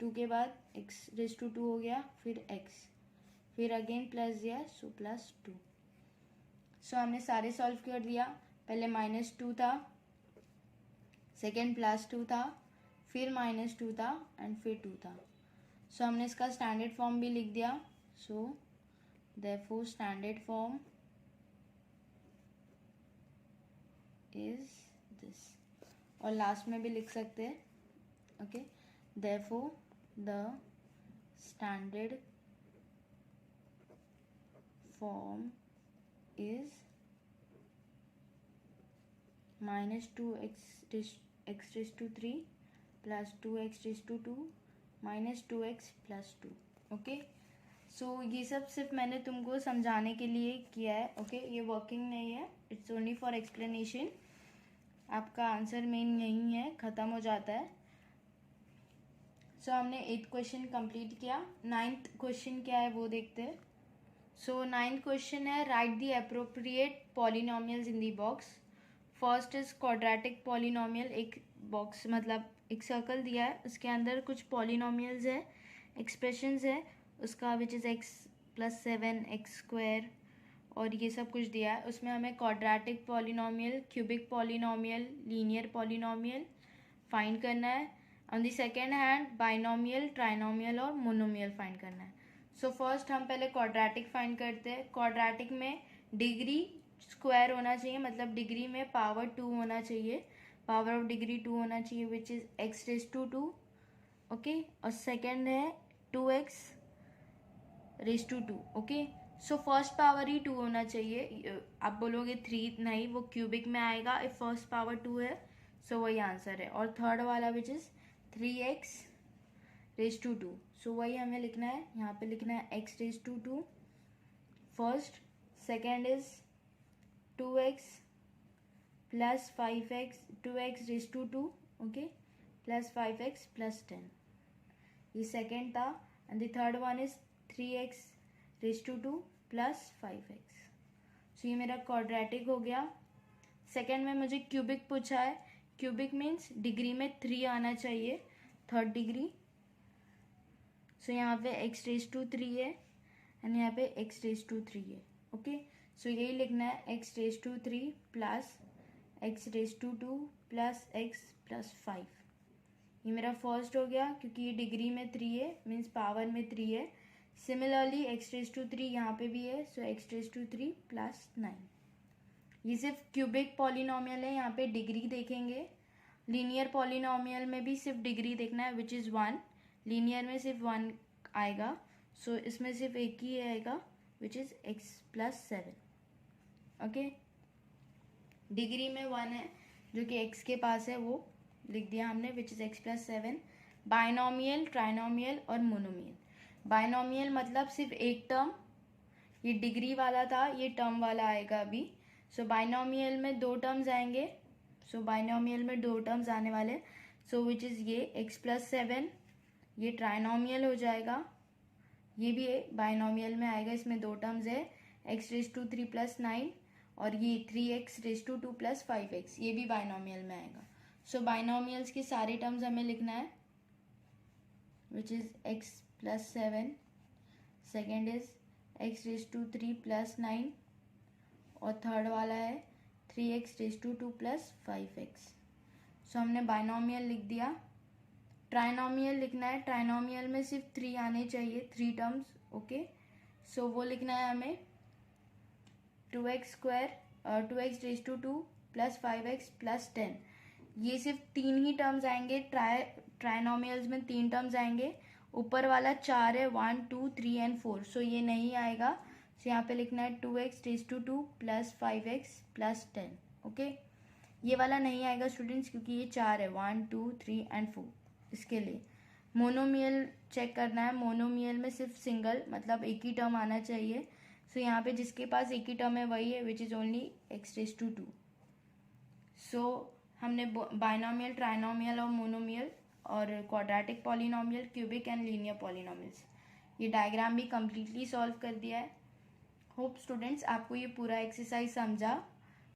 2 के बाद x⁻² हो गया, फिर x, फिर अगेन प्लस दिया है, सो +2। सो हमने सारे सॉल्व कर दिया। पहले -2 था, सेकेंड +2 था, फिर -2 था एंड फिर 2 था। सो हमने इसका स्टैंडर्ड फॉर्म भी लिख दिया। So therefore standard form is this, और लास्ट में भी लिख सकते हैं। Okay, therefore the standard form is minus 2x⁻³ plus 2x⁻² minus 2x+2। Okay, so ये सब सिर्फ मैंने तुमको समझाने के लिए किया है। ओके, ये वर्किंग नहीं है, इट्स ओनली फॉर एक्सप्लेनेशन। आपका आंसर मेन यही है, ख़त्म हो जाता है। सो हमने 8th क्वेश्चन कंप्लीट किया। 9th क्वेश्चन क्या है वो देखते हैं। सो 9th क्वेश्चन है, write the appropriate polynomials in the box. First is quadratic polynomial. एक बॉक्स मतलब एक सर्कल दिया है, उसके अंदर कुछ पॉलिनोमियल्स है, एक्सप्रेशंस है उसका, विच इज़ x+7 x² और ये सब कुछ दिया है। उसमें हमें quadratic polynomial, cubic polynomial, linear polynomial find करना है। On the second hand binomial, trinomial और मोनोमियल फाइंड करना है। सो फर्स्ट हम पहले क्वाड्रेटिक फाइंड करते हैं। क्वाड्रेटिक में डिग्री स्क्वायर होना चाहिए, मतलब डिग्री में पावर 2 होना चाहिए, पावर ऑफ डिग्री 2 होना चाहिए, विच इज़ x⁻²। ओके, और सेकेंड है 2x⁻²। Okay, so first power ही 2 होना चाहिए। आप बोलोगे 3 नहीं, वो क्यूबिक में आएगा। इफ फर्स्ट पावर 2 है सो वही आंसर है। और थर्ड वाला विच इज़ 3x⁻²। सो वही हमें लिखना है, यहाँ पे लिखना है x⁻² first, second is 2x plus 5x, 2x⁻²। Okay, plus 5x plus 10, ये सेकेंड था। And the third one is 3x⁻² plus 5x। सो ये मेरा क्वाड्रेटिक हो गया। सेकेंड में मुझे क्यूबिक पूछा है। क्यूबिक मीन्स डिग्री में 3 आना चाहिए, थर्ड डिग्री। सो यहाँ पे x⁻³ है एंड यहाँ पे x⁻³ है। ओके, सो यही लिखना है x⁻³ plus x⁻² plus x plus 5। ये मेरा फर्स्ट हो गया, क्योंकि ये डिग्री में 3 है, मीन्स पावर में 3 है। सिमिलरली x⁻³ यहाँ पे भी है, सो x⁻³ प्लस 9। ये सिर्फ क्यूबिक पॉलिनोमियल है, यहाँ पे डिग्री देखेंगे। लीनियर पॉलिनोमियल में भी सिर्फ डिग्री देखना है, विच इज़ 1। लीनियर में सिर्फ 1 आएगा, सो इसमें सिर्फ एक ही आएगा, which is x+7। Okay, degree में 1 है जो कि x के पास है, वो लिख दिया हमने, which is x+7। Binomial, trinomial और मोनोमियल। बाइनोमियल मतलब सिर्फ एक टर्म, ये डिग्री वाला था, ये टर्म वाला आएगा अभी। सो बाइनोमियल में 2 टर्म्स आएंगे। सो बाइनोमियल में 2 टर्म्स आने वाले, सो विच इज़ ये x+7, ये ट्राइनोमियल हो जाएगा। ये भी बाइनोमियल में आएगा, इसमें 2 टर्म्स है, x⁻³ प्लस 9 और ये 3x⁻² प्लस 5x, ये भी बाइनोमियल में आएगा। सो बाइनोमियल्स के सारे टर्म्स हमें लिखना है, which is x+7, second is x⁻³ plus 9 और थर्ड वाला है 3x⁻² प्लस 5x। सो हमने बाइनोमियल लिख दिया। ट्राइनोमियल लिखना है। ट्राइनोमियल में सिर्फ 3 आने चाहिए, 3 टर्म्स। ओके, सो वो लिखना है हमें 2x² प्लस 5x प्लस 10। ये सिर्फ 3 ही टर्म्स आएंगे। ट्राइनोमियल्स में 3 टर्म्स आएंगे, ऊपर वाला 4 है, 1 2 3 एंड 4, सो ये नहीं आएगा। सो यहाँ पे लिखना है 2x⁻² plus 5x plus 10। Okay, ये वाला नहीं आएगा स्टूडेंट्स, क्योंकि ये 4 है, 1 2 3 एंड 4। इसके लिए मोनोमियल चेक करना है। मोनोमियल में सिर्फ सिंगल, मतलब एक ही टर्म आना चाहिए। सो यहाँ पे जिसके पास एक ही टर्म है वही है, विच इज़ ओनली x⁻²। सो हमने बाइनोमियल, ट्राइनोमियल और मोनोमियल और quadratic polynomial, cubic and linear polynomials, ये डायग्राम भी कम्प्लीटली सॉल्व कर दिया है। होप स्टूडेंट्स आपको ये पूरा एक्सरसाइज समझा।